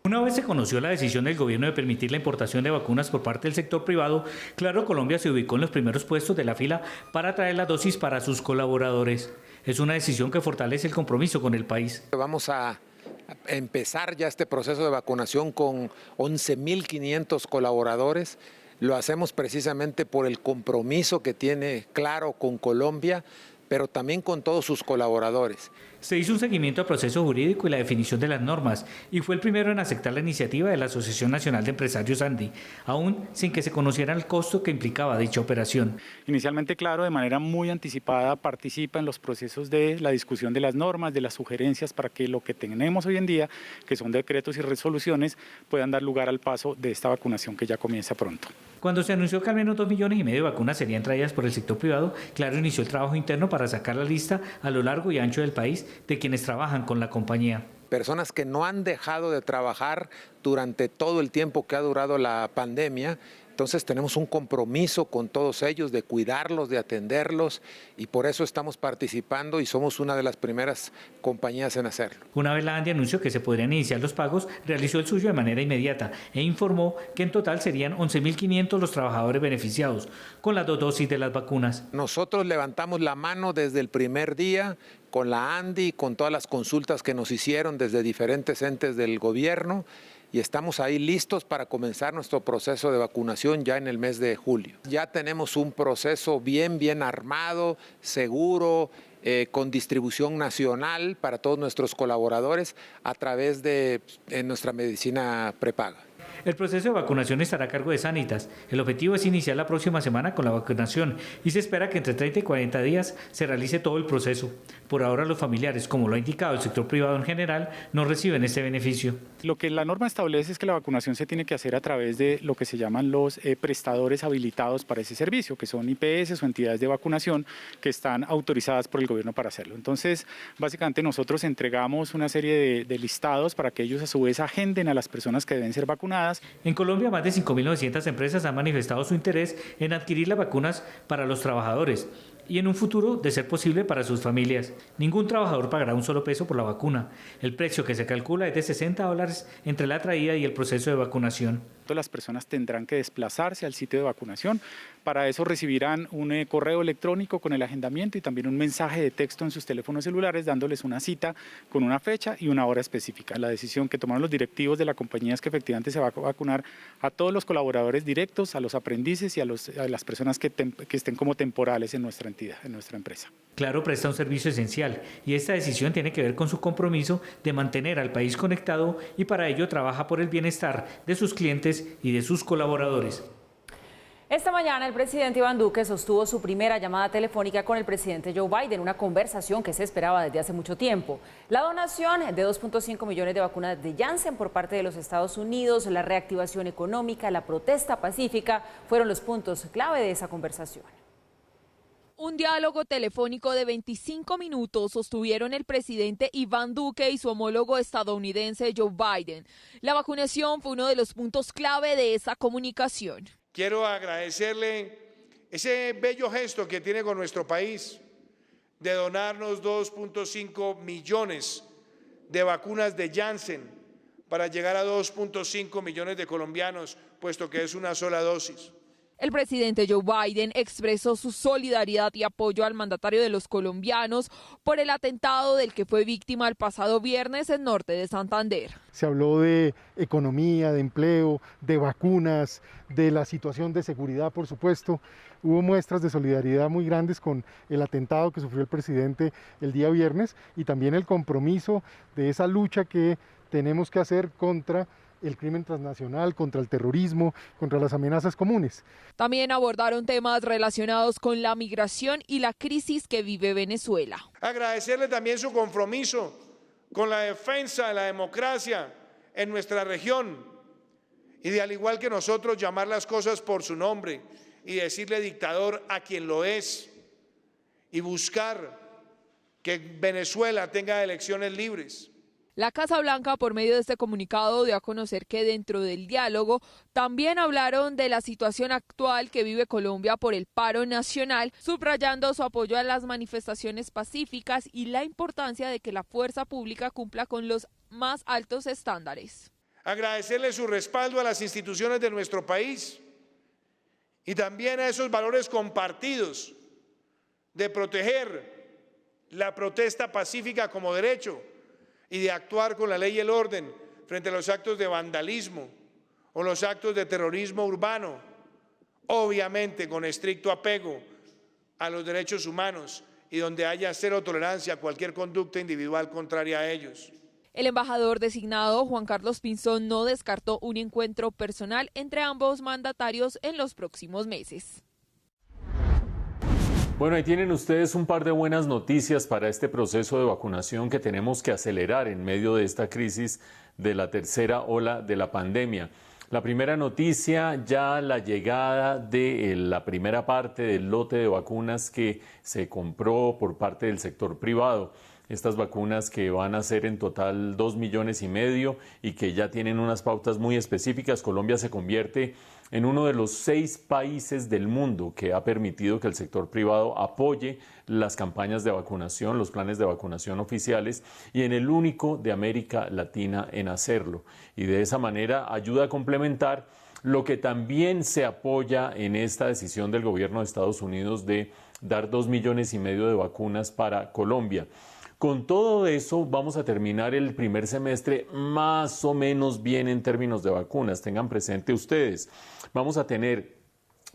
Una vez se conoció la decisión del gobierno de permitir la importación de vacunas por parte del sector privado, Claro Colombia se ubicó en los primeros puestos de la fila para traer la dosis para sus colaboradores. Es una decisión que fortalece el compromiso con el país. Vamos a empezar ya este proceso de vacunación con 11.500 colaboradores. Lo hacemos precisamente por el compromiso que tiene Claro con Colombia, pero también con todos sus colaboradores. Se hizo un seguimiento al proceso jurídico y la definición de las normas y fue el primero en aceptar la iniciativa de la Asociación Nacional de Empresarios ANDI, aún sin que se conociera el costo que implicaba dicha operación. Inicialmente, Claro, de manera muy anticipada, participa en los procesos de la discusión de las normas, de las sugerencias para que lo que tenemos hoy en día, que son decretos y resoluciones, puedan dar lugar al paso de esta vacunación que ya comienza pronto. Cuando se anunció que al menos 2,5 millones de vacunas serían traídas por el sector privado, Claro inició el trabajo interno para sacar la lista a lo largo y ancho del país de quienes trabajan con la compañía. Personas que no han dejado de trabajar durante todo el tiempo que ha durado la pandemia. Entonces tenemos un compromiso con todos ellos de cuidarlos, de atenderlos y por eso estamos participando y somos una de las primeras compañías en hacerlo. Una vez la ANDI anunció que se podrían iniciar los pagos, realizó el suyo de manera inmediata e informó que en total serían 11.500 los trabajadores beneficiados con las 2 dosis de las vacunas. Nosotros levantamos la mano desde el primer día con la ANDI, con todas las consultas que nos hicieron desde diferentes entes del gobierno. Y estamos ahí listos para comenzar nuestro proceso de vacunación ya en el mes de julio. Ya tenemos un proceso bien armado, seguro, con distribución nacional para todos nuestros colaboradores a través de nuestra medicina prepaga. El proceso de vacunación estará a cargo de Sanitas. El objetivo es iniciar la próxima semana con la vacunación y se espera que entre 30 y 40 días se realice todo el proceso. Por ahora los familiares, como lo ha indicado el sector privado en general, no reciben este beneficio. Lo que la norma establece es que la vacunación se tiene que hacer a través de lo que se llaman los prestadores habilitados para ese servicio, que son IPS o entidades de vacunación que están autorizadas por el gobierno para hacerlo. Entonces, básicamente nosotros entregamos una serie de listados para que ellos a su vez agenden a las personas que deben ser vacunadas. En Colombia, más de 5.900 empresas han manifestado su interés en adquirir las vacunas para los trabajadores y en un futuro, de ser posible, para sus familias. Ningún trabajador pagará un solo peso por la vacuna. El precio que se calcula es de $60 entre la traída y el proceso de vacunación. Las personas tendrán que desplazarse al sitio de vacunación. Para eso recibirán un correo electrónico con el agendamiento y también un mensaje de texto en sus teléfonos celulares dándoles una cita con una fecha y una hora específica. La decisión que tomaron los directivos de la compañía es que efectivamente se va a vacunar a todos los colaboradores directos, a los aprendices y a las personas que estén como temporales en nuestra entidad, en nuestra empresa. Claro presta un servicio esencial y esta decisión tiene que ver con su compromiso de mantener al país conectado y para ello trabaja por el bienestar de sus clientes y de sus colaboradores. Esta mañana el presidente Iván Duque sostuvo su primera llamada telefónica con el presidente Joe Biden, una conversación que se esperaba desde hace mucho tiempo. La donación de 2.5 millones de vacunas de Janssen por parte de los Estados Unidos, la reactivación económica, la protesta pacífica fueron los puntos clave de esa conversación. Un diálogo telefónico de 25 minutos sostuvieron el presidente Iván Duque y su homólogo estadounidense Joe Biden. La vacunación fue uno de los puntos clave de esa comunicación. Quiero agradecerle ese bello gesto que tiene con nuestro país de donarnos 2.5 millones de vacunas de Janssen para llegar a 2.5 millones de colombianos, puesto que es una sola dosis. El presidente Joe Biden expresó su solidaridad y apoyo al mandatario de los colombianos por el atentado del que fue víctima el pasado viernes en norte de Santander. Se habló de economía, de empleo, de vacunas, de la situación de seguridad, por supuesto. Hubo muestras de solidaridad muy grandes con el atentado que sufrió el presidente el día viernes y también el compromiso de esa lucha que tenemos que hacer contra el crimen transnacional, contra el terrorismo, contra las amenazas comunes. También abordaron temas relacionados con la migración y la crisis que vive Venezuela. Agradecerle también su compromiso con la defensa de la democracia en nuestra región y de al igual que nosotros llamar las cosas por su nombre y decirle dictador a quien lo es y buscar que Venezuela tenga elecciones libres. La Casa Blanca, por medio de este comunicado, dio a conocer que dentro del diálogo también hablaron de la situación actual que vive Colombia por el paro nacional, subrayando su apoyo a las manifestaciones pacíficas y la importancia de que la fuerza pública cumpla con los más altos estándares. Agradecerle su respaldo a las instituciones de nuestro país y también a esos valores compartidos de proteger la protesta pacífica como derecho y de actuar con la ley y el orden frente a los actos de vandalismo o los actos de terrorismo urbano, obviamente con estricto apego a los derechos humanos y donde haya cero tolerancia a cualquier conducta individual contraria a ellos. El embajador designado, Juan Carlos Pinzón, no descartó un encuentro personal entre ambos mandatarios en los próximos meses. Bueno, ahí tienen ustedes un par de buenas noticias para este proceso de vacunación que tenemos que acelerar en medio de esta crisis de la tercera ola de la pandemia. La primera noticia, ya la llegada de la primera parte del lote de vacunas que se compró por parte del sector privado. Estas vacunas que van a ser en total 2,5 millones y que ya tienen unas pautas muy específicas. Colombia se convierte en uno de los 6 países del mundo que ha permitido que el sector privado apoye las campañas de vacunación, los planes de vacunación oficiales y en el único de América Latina en hacerlo. Y de esa manera ayuda a complementar lo que también se apoya en esta decisión del gobierno de Estados Unidos de dar 2,5 millones de vacunas para Colombia. Con todo eso vamos a terminar el primer semestre más o menos bien en términos de vacunas. Tengan presente ustedes, vamos a tener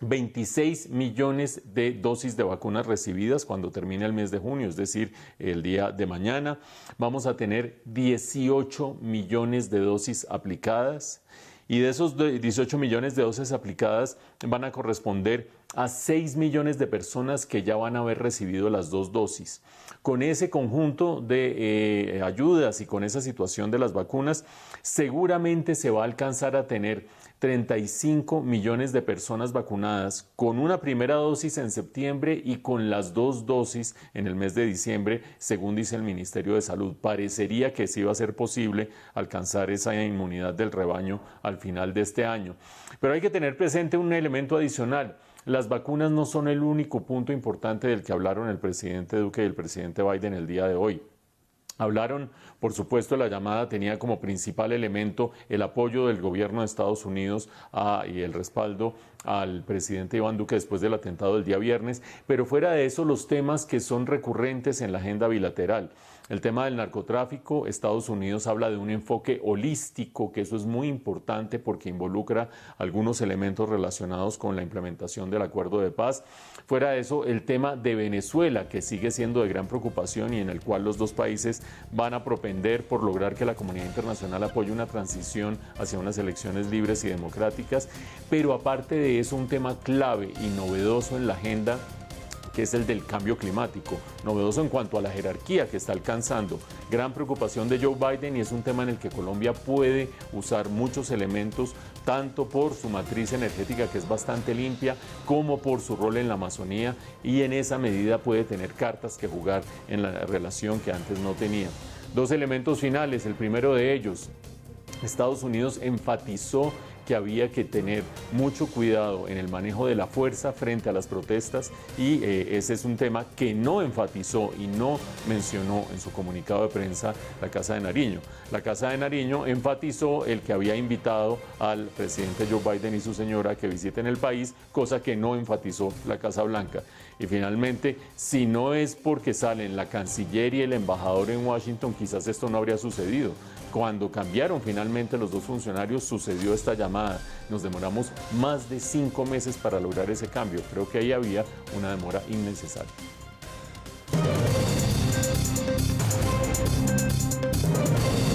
26 millones de dosis de vacunas recibidas cuando termine el mes de junio, es decir, el día de mañana. Vamos a tener 18 millones de dosis aplicadas y de esos 18 millones de dosis aplicadas van a corresponder a 6 millones de personas que ya van a haber recibido las 2 dosis. Con ese conjunto de ayudas y con esa situación de las vacunas, seguramente se va a alcanzar a tener 35 millones de personas vacunadas con una primera dosis en septiembre y con las 2 dosis en el mes de diciembre, según dice el Ministerio de Salud. Parecería que sí va a ser posible alcanzar esa inmunidad del rebaño al final de este año. Pero hay que tener presente un elemento adicional. Las vacunas no son el único punto importante del que hablaron el presidente Duque y el presidente Biden el día de hoy. Hablaron, por supuesto, la llamada tenía como principal elemento el apoyo del gobierno de Estados Unidos y el respaldo al presidente Iván Duque después del atentado del día viernes, pero fuera de eso los temas que son recurrentes en la agenda bilateral. El tema del narcotráfico, Estados Unidos habla de un enfoque holístico, que eso es muy importante porque involucra algunos elementos relacionados con la implementación del acuerdo de paz. Fuera de eso, el tema de Venezuela, que sigue siendo de gran preocupación y en el cual los dos países van a propender por lograr que la comunidad internacional apoye una transición hacia unas elecciones libres y democráticas. Pero aparte de eso, un tema clave y novedoso en la agenda, que es el del cambio climático, novedoso en cuanto a la jerarquía que está alcanzando, gran preocupación de Joe Biden, y es un tema en el que Colombia puede usar muchos elementos, tanto por su matriz energética, que es bastante limpia, como por su rol en la Amazonía, y en esa medida puede tener cartas que jugar en la relación que antes no tenía. 2 elementos finales. El primero de ellos, Estados Unidos enfatizó que había que tener mucho cuidado en el manejo de la fuerza frente a las protestas, y ese es un tema que no enfatizó y no mencionó en su comunicado de prensa la Casa de Nariño. La Casa de Nariño enfatizó el que había invitado al presidente Joe Biden y su señora a que visiten el país, cosa que no enfatizó la Casa Blanca. Y finalmente, si no es porque salen la canciller y el embajador en Washington, quizás esto no habría sucedido. Cuando cambiaron finalmente los 2 funcionarios, sucedió esta llamada. Nos demoramos más de 5 meses para lograr ese cambio. Creo que ahí había una demora innecesaria.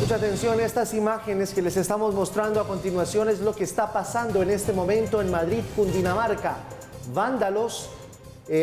Mucha atención, estas imágenes que les estamos mostrando a continuación es lo que está pasando en este momento en Madrid, Cundinamarca. Vándalos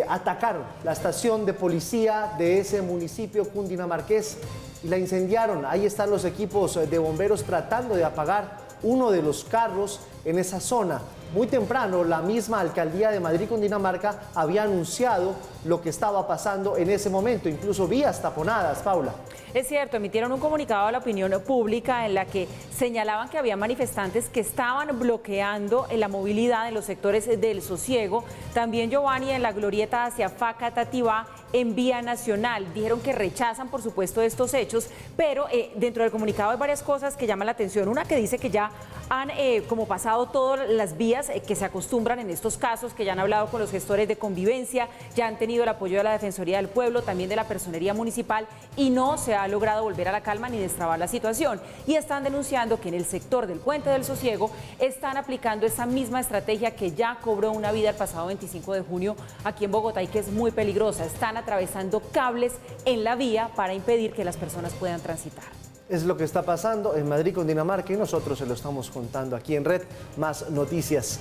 atacaron la estación de policía de ese municipio cundinamarqués y la incendiaron. Ahí están los equipos de bomberos tratando de apagar uno de los carros en esa zona. Muy temprano, la misma alcaldía de Madrid, Cundinamarca, había anunciado lo que estaba pasando en ese momento, incluso vías taponadas, Paula. Es cierto, emitieron un comunicado a la opinión pública en la que señalaban que había manifestantes que estaban bloqueando la movilidad en los sectores del Sosiego, también, Giovanni, en la glorieta hacia Facatativá, en Vía Nacional. Dijeron que rechazan, por supuesto, estos hechos, pero dentro del comunicado hay varias cosas que llaman la atención. Una que dice que ya han como pasado todas las vías que se acostumbran en estos casos, que ya han hablado con los gestores de convivencia, ya han tenido el apoyo de la Defensoría del Pueblo, también de la Personería Municipal, y no se ha logrado volver a la calma ni destrabar la situación. Y están denunciando que en el sector del Puente del Sosiego están aplicando esa misma estrategia que ya cobró una vida el pasado 25 de junio aquí en Bogotá y que es muy peligrosa. Están atravesando cables en la vía para impedir que las personas puedan transitar. Es lo que está pasando en Madrid, Cundinamarca, y nosotros se lo estamos contando aquí en Red Más Noticias.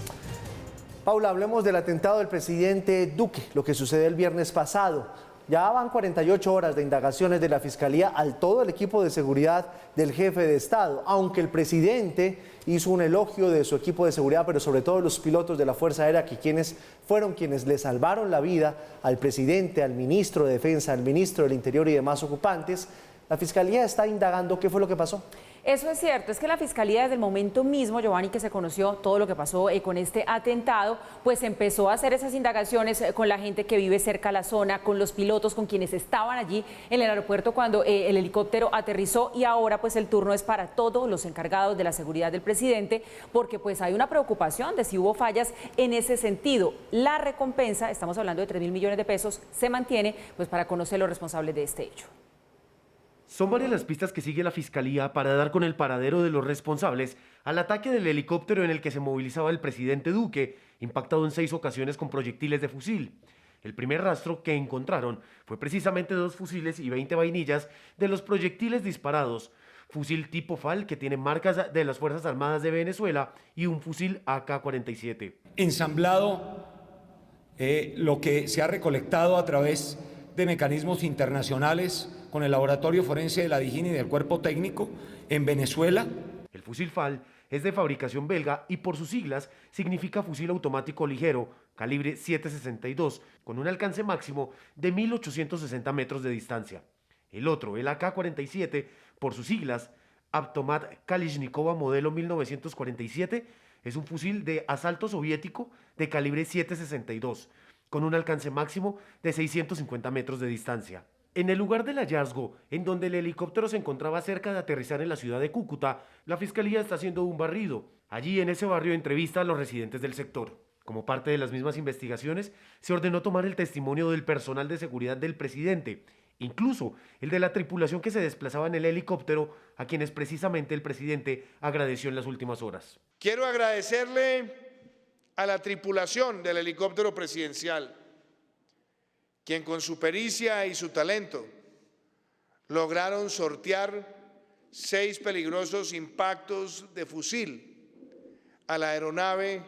Paula, hablemos del atentado del presidente Duque, lo que sucedió el viernes pasado. Ya van 48 horas de indagaciones de la Fiscalía al todo el equipo de seguridad del jefe de Estado, aunque el presidente hizo un elogio de su equipo de seguridad, pero sobre todo los pilotos de la Fuerza Aérea, que fueron quienes le salvaron la vida al presidente, al ministro de Defensa, al ministro del Interior y demás ocupantes. La Fiscalía está indagando qué fue lo que pasó. Eso es cierto, es que la Fiscalía desde el momento mismo, Giovanni, que se conoció todo lo que pasó con este atentado, pues empezó a hacer esas indagaciones con la gente que vive cerca a la zona, con los pilotos, con quienes estaban allí en el aeropuerto cuando el helicóptero aterrizó, y ahora pues el turno es para todos los encargados de la seguridad del presidente, porque pues hay una preocupación de si hubo fallas en ese sentido. La recompensa, estamos hablando de 3.000 millones de pesos, se mantiene pues para conocer los responsables de este hecho. Son varias las pistas que sigue la Fiscalía para dar con el paradero de los responsables al ataque del helicóptero en el que se movilizaba el presidente Duque, impactado en 6 ocasiones con proyectiles de fusil. El primer rastro que encontraron fue precisamente 2 fusiles y 20 vainillas de los proyectiles disparados fusil tipo FAL que tiene marcas de las Fuerzas Armadas de Venezuela y un fusil AK-47. Ensamblado lo que se ha recolectado a través de mecanismos internacionales con el Laboratorio Forense de la DIJÍN y del Cuerpo Técnico en Venezuela. El fusil FAL es de fabricación belga y por sus siglas significa fusil automático ligero, calibre 7.62, con un alcance máximo de 1.860 metros de distancia. El otro, el AK-47, por sus siglas, Automat Kalishnikova modelo 1947, es un fusil de asalto soviético de calibre 7.62, con un alcance máximo de 650 metros de distancia. En el lugar del hallazgo, en donde el helicóptero se encontraba cerca de aterrizar en la ciudad de Cúcuta, la Fiscalía está haciendo un barrido. Allí, en ese barrio, entrevista a los residentes del sector. Como parte de las mismas investigaciones, se ordenó tomar el testimonio del personal de seguridad del presidente, incluso el de la tripulación que se desplazaba en el helicóptero, a quienes precisamente el presidente agradeció en las últimas horas. Quiero agradecerle a la tripulación del helicóptero presidencial, quien con su pericia y su talento lograron sortear 6 peligrosos impactos de fusil a la aeronave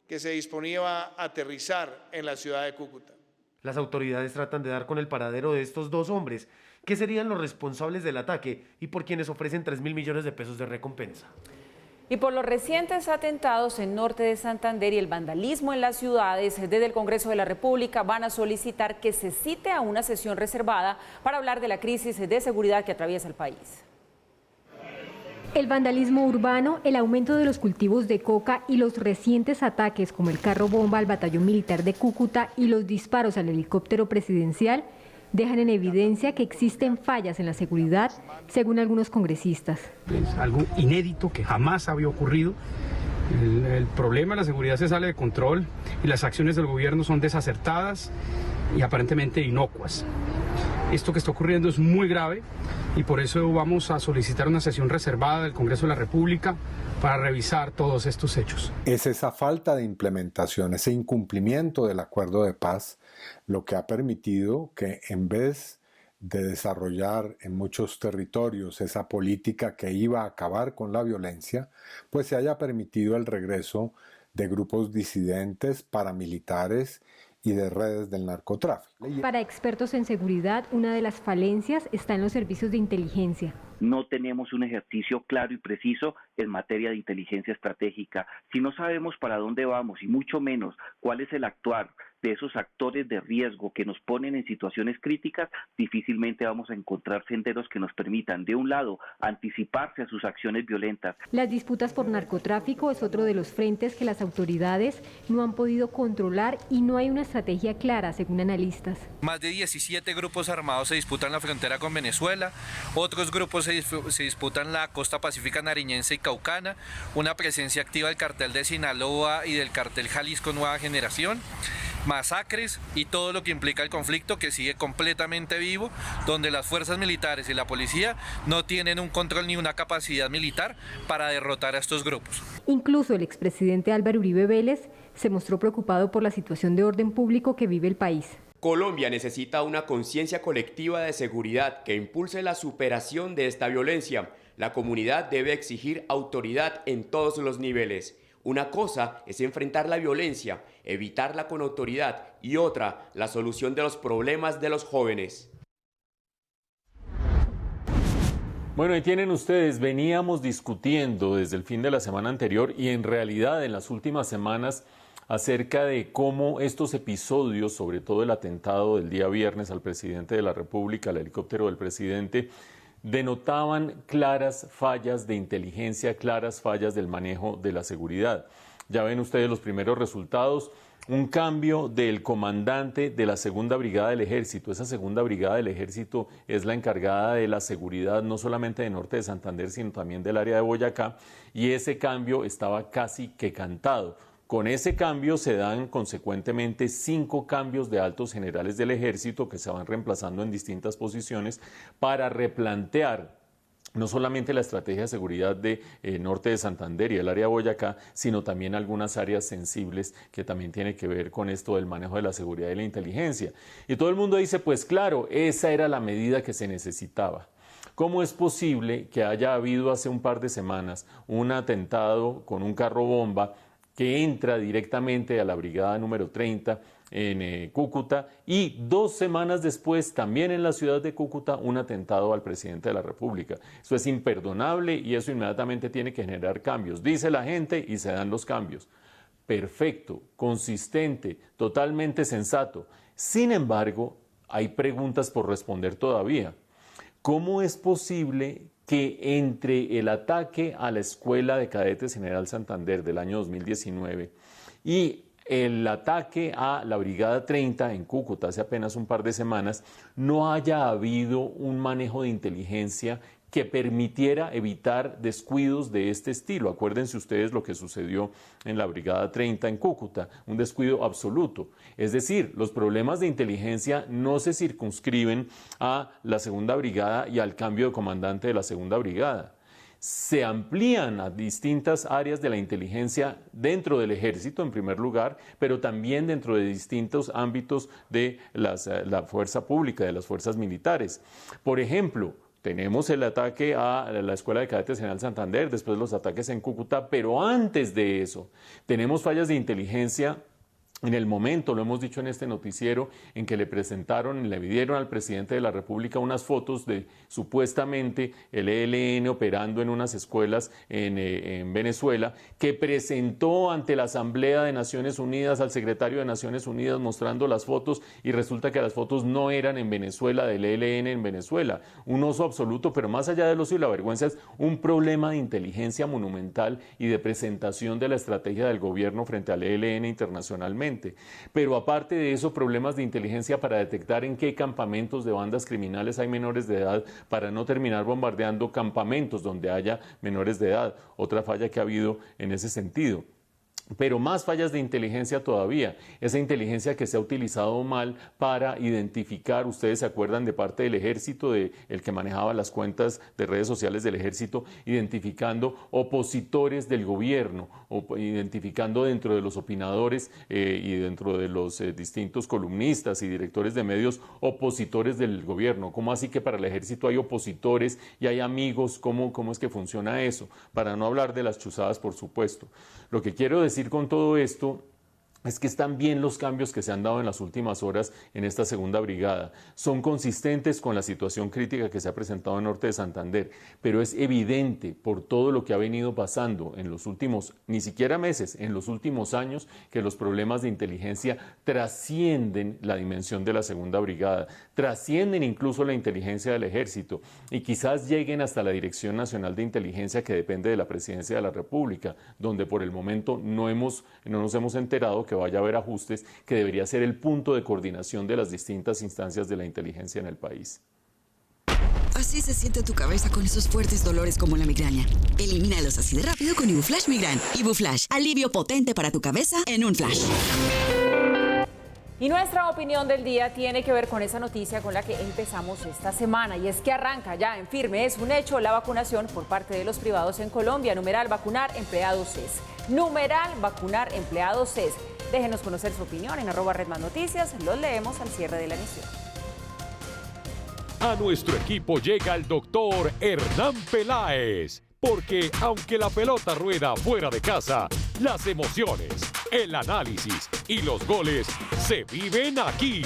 que se disponía a aterrizar en la ciudad de Cúcuta. Las autoridades tratan de dar con el paradero de estos 2 hombres, que serían los responsables del ataque y por quienes ofrecen 3.000 millones de pesos de recompensa. Y por los recientes atentados en norte de Santander y el vandalismo en las ciudades, desde el Congreso de la República van a solicitar que se cite a una sesión reservada para hablar de la crisis de seguridad que atraviesa el país. El vandalismo urbano, el aumento de los cultivos de coca y los recientes ataques como el carro bomba al batallón militar de Cúcuta y los disparos al helicóptero presidencial dejan en evidencia que existen fallas en la seguridad, según algunos congresistas. Es algo inédito que jamás había ocurrido. El problema de la seguridad se sale de control y las acciones del gobierno son desacertadas y aparentemente inocuas. Esto que está ocurriendo es muy grave y por eso vamos a solicitar una sesión reservada del Congreso de la República para revisar todos estos hechos. Es esa falta de implementación, ese incumplimiento del acuerdo de paz, lo que ha permitido que en vez de desarrollar en muchos territorios esa política que iba a acabar con la violencia, pues se haya permitido el regreso de grupos disidentes, paramilitares y de redes del narcotráfico. Para expertos en seguridad, una de las falencias está en los servicios de inteligencia. No tenemos un ejercicio claro y preciso en materia de inteligencia estratégica. Si no sabemos para dónde vamos y mucho menos cuál es el actuar de esos actores de riesgo que nos ponen en situaciones críticas, difícilmente vamos a encontrar senderos que nos permitan, de un lado, anticiparse a sus acciones violentas. Las disputas por narcotráfico es otro de los frentes que las autoridades no han podido controlar y no hay una estrategia clara, según analistas. Más de 17 grupos armados se disputan la frontera con Venezuela, otros grupos se disputan la costa pacífica nariñense y caucana, una presencia activa del cartel de Sinaloa y del cartel Jalisco Nueva Generación, masacres y todo lo que implica el conflicto que sigue completamente vivo, donde las fuerzas militares y la policía no tienen un control ni una capacidad militar para derrotar a estos grupos. Incluso el expresidente Álvaro Uribe Vélez se mostró preocupado por la situación de orden público que vive el país. Colombia necesita una conciencia colectiva de seguridad que impulse la superación de esta violencia. La comunidad debe exigir autoridad en todos los niveles. Una cosa es enfrentar la violencia, evitarla con autoridad, y otra, la solución de los problemas de los jóvenes. Bueno, ahí tienen ustedes, veníamos discutiendo desde el fin de la semana anterior y en realidad en las últimas semanas acerca de cómo estos episodios, sobre todo el atentado del día viernes al presidente de la República, al helicóptero del presidente, denotaban claras fallas de inteligencia, claras fallas del manejo de la seguridad. Ya ven ustedes los primeros resultados, un cambio del comandante de la Segunda Brigada del Ejército. Esa Segunda Brigada del Ejército es la encargada de la seguridad no solamente de norte de Santander, sino también del área de Boyacá, y ese cambio estaba casi que cantado. Con ese cambio se dan consecuentemente 5 cambios de altos generales del ejército que se van reemplazando en distintas posiciones para replantear no solamente la estrategia de seguridad de norte de Santander y el área de Boyacá, sino también algunas áreas sensibles que también tienen que ver con esto del manejo de la seguridad y la inteligencia. Y todo el mundo dice, pues claro, esa era la medida que se necesitaba. ¿Cómo es posible que haya habido hace un par de semanas un atentado con un carro bomba que entra directamente a la brigada número 30 en Cúcuta y 2 semanas después, también en la ciudad de Cúcuta, un atentado al presidente de la República? Eso es imperdonable y eso inmediatamente tiene que generar cambios. Dice la gente y se dan los cambios. Perfecto, consistente, totalmente sensato. Sin embargo, hay preguntas por responder todavía. ¿Cómo es posible que entre el ataque a la Escuela de Cadetes General Santander del año 2019 y el ataque a la Brigada 30 en Cúcuta hace apenas un par de semanas no haya habido un manejo de inteligencia que permitiera evitar descuidos de este estilo? Acuérdense ustedes lo que sucedió en la Brigada 30 en Cúcuta, un descuido absoluto. Es decir, los problemas de inteligencia no se circunscriben a la segunda brigada y al cambio de comandante de la segunda brigada. Se amplían a distintas áreas de la inteligencia dentro del ejército, en primer lugar, pero también dentro de distintos ámbitos de la fuerza pública, de las fuerzas militares. Por ejemplo, tenemos el ataque a la Escuela de Cadetes General Santander, después los ataques en Cúcuta, pero antes de eso tenemos fallas de inteligencia. En el momento, lo hemos dicho en este noticiero, en que le dieron al presidente de la República unas fotos de supuestamente el ELN operando en unas escuelas en Venezuela, que presentó ante la Asamblea de Naciones Unidas al secretario de Naciones Unidas mostrando las fotos, y resulta que las fotos no eran en Venezuela, del ELN en Venezuela. Un oso absoluto, pero más allá del oso y la vergüenza es un problema de inteligencia monumental y de presentación de la estrategia del gobierno frente al ELN internacionalmente. Pero aparte de eso, problemas de inteligencia para detectar en qué campamentos de bandas criminales hay menores de edad, para no terminar bombardeando campamentos donde haya menores de edad. Otra falla que ha habido en ese sentido. Pero más fallas de inteligencia todavía, esa inteligencia que se ha utilizado mal para identificar, ustedes se acuerdan de parte del ejército, el que manejaba las cuentas de redes sociales del ejército, identificando opositores del gobierno, identificando dentro de los opinadores y dentro de los distintos columnistas y directores de medios opositores del gobierno. ¿Cómo así que para el ejército hay opositores y hay amigos? ¿Cómo es que funciona eso? Para no hablar de las chuzadas, por supuesto. Lo que quiero decir con todo esto es que están bien los cambios que se han dado en las últimas horas en esta segunda brigada. Son consistentes con la situación crítica que se ha presentado en Norte de Santander, pero es evidente por todo lo que ha venido pasando en los últimos, ni siquiera meses, en los últimos años, que los problemas de inteligencia trascienden la dimensión de la segunda brigada, trascienden incluso la inteligencia del ejército y quizás lleguen hasta la Dirección Nacional de Inteligencia, que depende de la Presidencia de la República, donde por el momento no nos hemos enterado que vaya a haber ajustes, que debería ser el punto de coordinación de las distintas instancias de la inteligencia en el país. Así se siente tu cabeza con esos fuertes dolores como la migraña. Elimínalos así de rápido con Ibuflash Migran. Ibuflash, alivio potente para tu cabeza en un flash. Y nuestra opinión del día tiene que ver con esa noticia con la que empezamos esta semana, y es que arranca ya en firme, es un hecho, la vacunación por parte de los privados en Colombia. Numeral vacunar empleados CES. Numeral vacunar empleados CES. Déjenos conocer su opinión en @redmásnoticias. Los leemos al cierre de la emisión. A nuestro equipo llega el doctor Hernán Peláez, porque aunque la pelota rueda fuera de casa, las emociones, el análisis y los goles se viven aquí.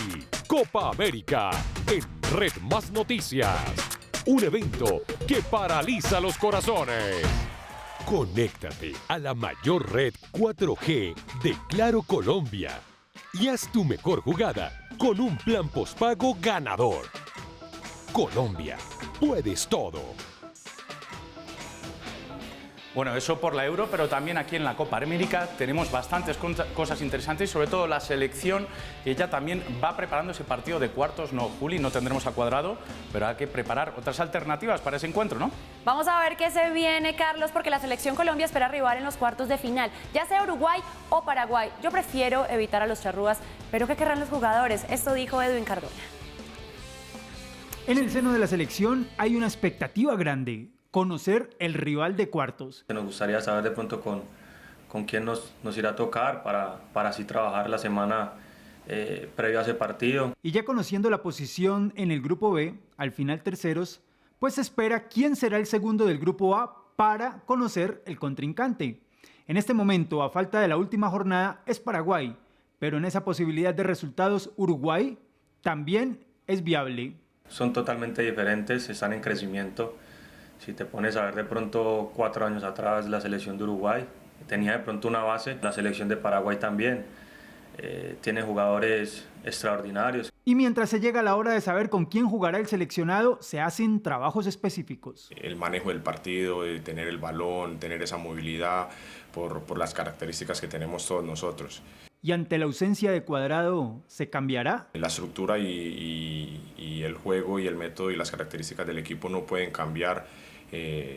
Copa América en Red Más Noticias. Un evento que paraliza los corazones. Conéctate a la mayor red 4G de Claro Colombia y haz tu mejor jugada con un plan postpago ganador. Colombia, puedes todo. Bueno, eso por la Euro, pero también aquí en la Copa América tenemos bastantes cosas interesantes, sobre todo la selección, que ya también va preparando ese partido de cuartos. No, Juli, no tendremos a Cuadrado, pero hay que preparar otras alternativas para ese encuentro, ¿no? Vamos a ver qué se viene, Carlos, porque la selección Colombia espera rival en los cuartos de final, ya sea Uruguay o Paraguay. Yo prefiero evitar a los charrúas, pero ¿qué querrán los jugadores? Esto dijo Edwin Cardona. En el seno de la selección hay una expectativa grande: conocer el rival de cuartos. Nos gustaría saber de pronto con quién nos irá a tocar para así trabajar la semana previo a ese partido. Y ya conociendo la posición en el grupo B, al final terceros, pues se espera quién será el segundo del Grupo A para conocer el contrincante. En este momento, a falta de la última jornada, es Paraguay, pero en esa posibilidad de resultados, Uruguay también es viable. Son totalmente diferentes, están en crecimiento. Si te pones a ver de pronto 4 años atrás la selección de Uruguay, tenía de pronto una base, la selección de Paraguay también. Tiene jugadores extraordinarios. Y mientras se llega la hora de saber con quién jugará el seleccionado, se hacen trabajos específicos. El manejo del partido, el tener el balón, tener esa movilidad por las características que tenemos todos nosotros. Y ante la ausencia de Cuadrado, ¿se cambiará? La estructura y el juego y el método y las características del equipo no pueden cambiar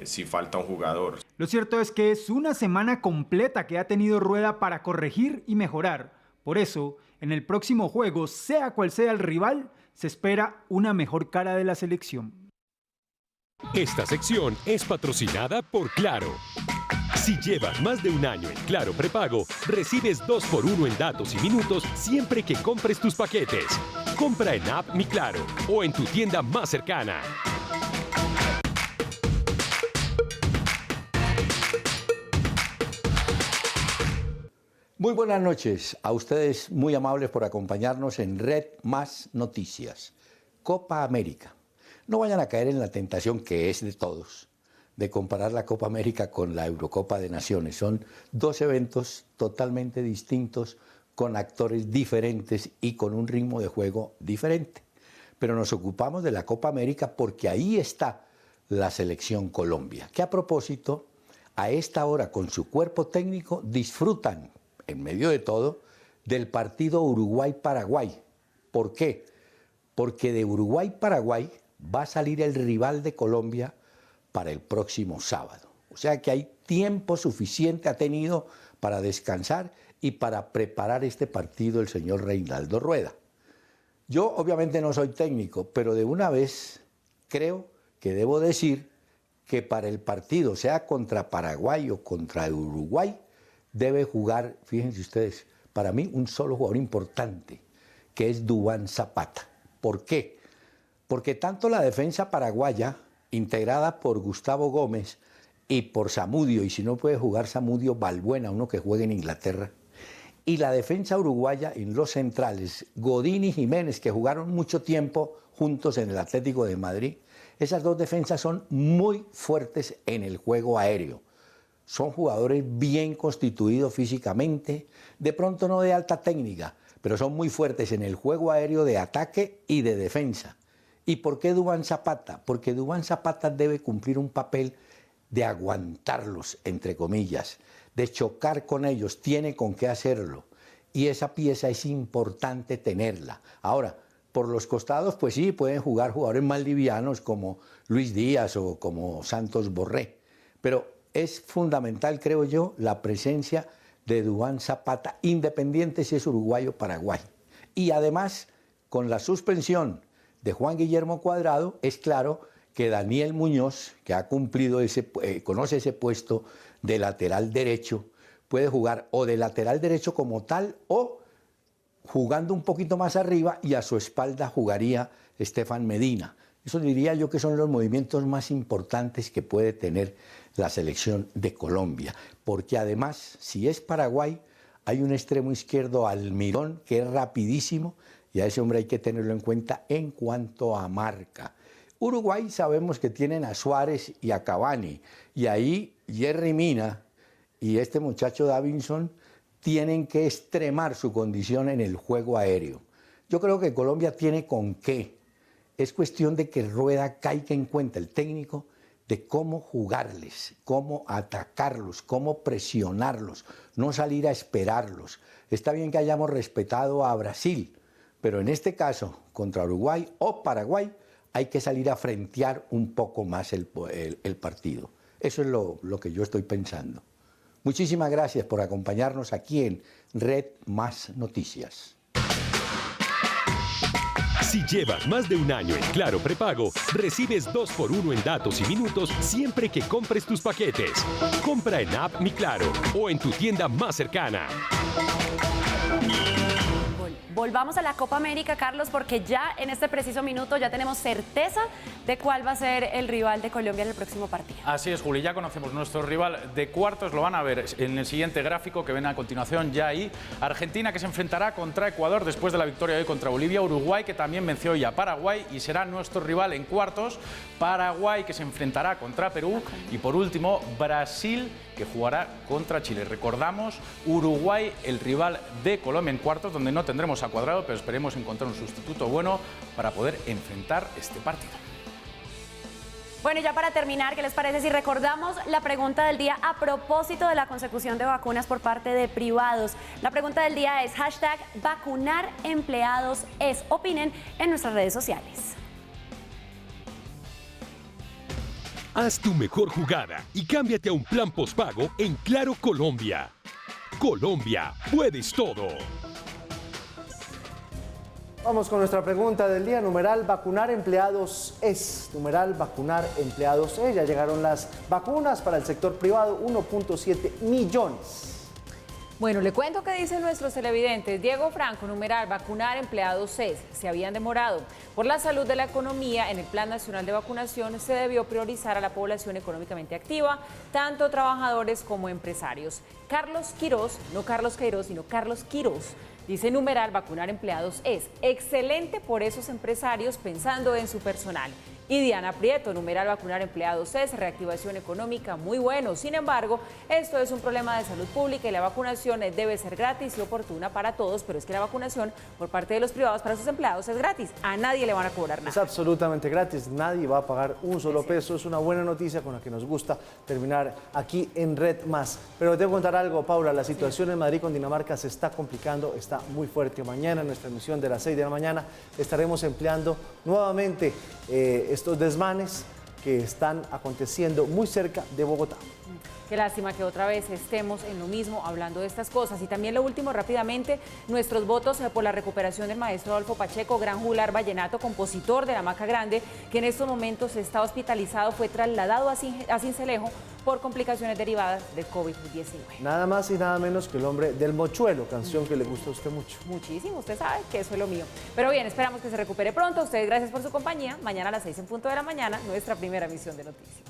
si falta un jugador. Lo cierto es que es una semana completa que ha tenido Rueda para corregir y mejorar. Por eso, en el próximo juego, sea cual sea el rival, se espera una mejor cara de la selección. Esta sección es patrocinada por Claro. Si llevas más de un año en Claro Prepago, recibes 2x1 en datos y minutos siempre que compres tus paquetes. Compra en App Mi Claro o en tu tienda más cercana. Muy buenas noches, a ustedes muy amables por acompañarnos en Red Más Noticias. Copa América. No vayan a caer en la tentación que es de todos, de comparar la Copa América con la Eurocopa de Naciones. Son dos eventos totalmente distintos, con actores diferentes y con un ritmo de juego diferente. Pero nos ocupamos de la Copa América porque ahí está la selección Colombia, que a propósito, a esta hora con su cuerpo técnico disfrutan, en medio de todo, del partido Uruguay-Paraguay. ¿Por qué? Porque de Uruguay-Paraguay va a salir el rival de Colombia para el próximo sábado. O sea que hay tiempo suficiente, ha tenido para descansar y para preparar este partido el señor Reinaldo Rueda. Yo obviamente no soy técnico, pero de una vez creo que debo decir que para el partido, sea contra Paraguay o contra Uruguay, debe jugar, fíjense ustedes, para mí un solo jugador importante, que es Duván Zapata. ¿Por qué? Porque tanto la defensa paraguaya, integrada por Gustavo Gómez y por Zamudio, y si no puede jugar Zamudio, Balbuena, uno que juegue en Inglaterra, y la defensa uruguaya en los centrales, Godín y Jiménez, que jugaron mucho tiempo juntos en el Atlético de Madrid, esas dos defensas son muy fuertes en el juego aéreo. Son jugadores bien constituidos físicamente, de pronto no de alta técnica, pero son muy fuertes en el juego aéreo de ataque y de defensa. ¿Y por qué Duván Zapata? Porque Duván Zapata debe cumplir un papel de aguantarlos, entre comillas, de chocar con ellos, tiene con qué hacerlo. Y esa pieza es importante tenerla. Ahora, por los costados, pues sí, pueden jugar jugadores más livianos como Luis Díaz o como Santos Borré, pero es fundamental, creo yo, la presencia de Duván Zapata, independiente si es uruguayo o Paraguay. Y además, con la suspensión de Juan Guillermo Cuadrado, es claro que Daniel Muñoz, que ha cumplido conoce ese puesto de lateral derecho, puede jugar o de lateral derecho como tal o jugando un poquito más arriba y a su espalda jugaría Estefan Medina. Eso diría yo que son los movimientos más importantes que puede tener la selección de Colombia, porque además, si es Paraguay, hay un extremo izquierdo, Almirón, que es rapidísimo, y a ese hombre hay que tenerlo en cuenta en cuanto a marca. Uruguay sabemos que tienen a Suárez y a Cavani, y ahí Yerry Mina y este muchacho Davinson tienen que extremar su condición en el juego aéreo. Yo creo que Colombia tiene con qué. Es cuestión de que Rueda caiga en cuenta, el técnico, de cómo jugarles, cómo atacarlos, cómo presionarlos, no salir a esperarlos. Está bien que hayamos respetado a Brasil, pero en este caso, contra Uruguay o Paraguay, hay que salir a frentear un poco más el partido. Eso es lo que yo estoy pensando. Muchísimas gracias por acompañarnos aquí en Red Más Noticias. Si llevas más de un año en Claro Prepago, recibes 2x1 en datos y minutos siempre que compres tus paquetes. Compra en App Mi Claro o en tu tienda más cercana. volvamos a la Copa América, Carlos, porque ya en este preciso minuto ya tenemos certeza de cuál va a ser el rival de Colombia en el próximo partido. Así es, Juli, ya conocemos nuestro rival de cuartos, lo van a ver en el siguiente gráfico que ven a continuación ya ahí. Argentina, que se enfrentará contra Ecuador después de la victoria de hoy contra Bolivia. Uruguay, que también venció hoy a Paraguay y será nuestro rival en cuartos. Paraguay, que se enfrentará contra Perú. Y por último, Brasil, que jugará contra Chile. Recordamos, Uruguay, el rival de Colombia en cuartos, donde no tendremos a Cuadrado, pero esperemos encontrar un sustituto bueno para poder enfrentar este partido. Bueno, y ya para terminar, ¿qué les parece si recordamos la pregunta del día a propósito de la consecución de vacunas por parte de privados? La pregunta del día es #vacunarempleados es. Opinen en nuestras redes sociales. Haz tu mejor jugada y cámbiate a un plan postpago en Claro Colombia. Colombia, puedes todo. Vamos con nuestra pregunta del día, numeral vacunar empleados es. Numeral vacunar empleados es. Ya llegaron las vacunas para el sector privado, 1.7 millones. Bueno, le cuento qué dicen nuestros televidentes. Diego Franco, numeral vacunar empleados es. Se habían demorado. Por la salud de la economía, en el Plan Nacional de Vacunación se debió priorizar a la población económicamente activa, tanto trabajadores como empresarios. Carlos Quirós, no Carlos Queiroz, sino Carlos Quirós, dice numeral vacunar empleados es. Excelente por esos empresarios pensando en su personal. Y Diana Prieto, numeral vacunar empleados es, reactivación económica, muy bueno. Sin embargo, esto es un problema de salud pública y la vacunación debe ser gratis y oportuna para todos, pero es que la vacunación por parte de los privados para sus empleados es gratis. A nadie le van a cobrar nada. Es absolutamente gratis, nadie va a pagar un solo peso. Es una buena noticia con la que nos gusta terminar aquí en Red Más. Pero te voy a contar algo, Paula, la situación en Madrid con Dinamarca se está complicando, está muy fuerte. Mañana en nuestra emisión de las 6 de la mañana estaremos empleando nuevamente estos desmanes que están aconteciendo muy cerca de Bogotá. Qué lástima que otra vez estemos en lo mismo hablando de estas cosas. Y también lo último, rápidamente, nuestros votos por la recuperación del maestro Adolfo Pacheco, gran juglar vallenato, compositor de La Maca Grande, que en estos momentos está hospitalizado, fue trasladado a Sincelejo por complicaciones derivadas del COVID-19. Nada más y nada menos que el hombre del mochuelo, canción que le gusta a usted mucho. Muchísimo, usted sabe que eso es lo mío. Pero bien, esperamos que se recupere pronto. Ustedes, gracias por su compañía. Mañana a las 6 en punto de la mañana, nuestra primera emisión de noticias.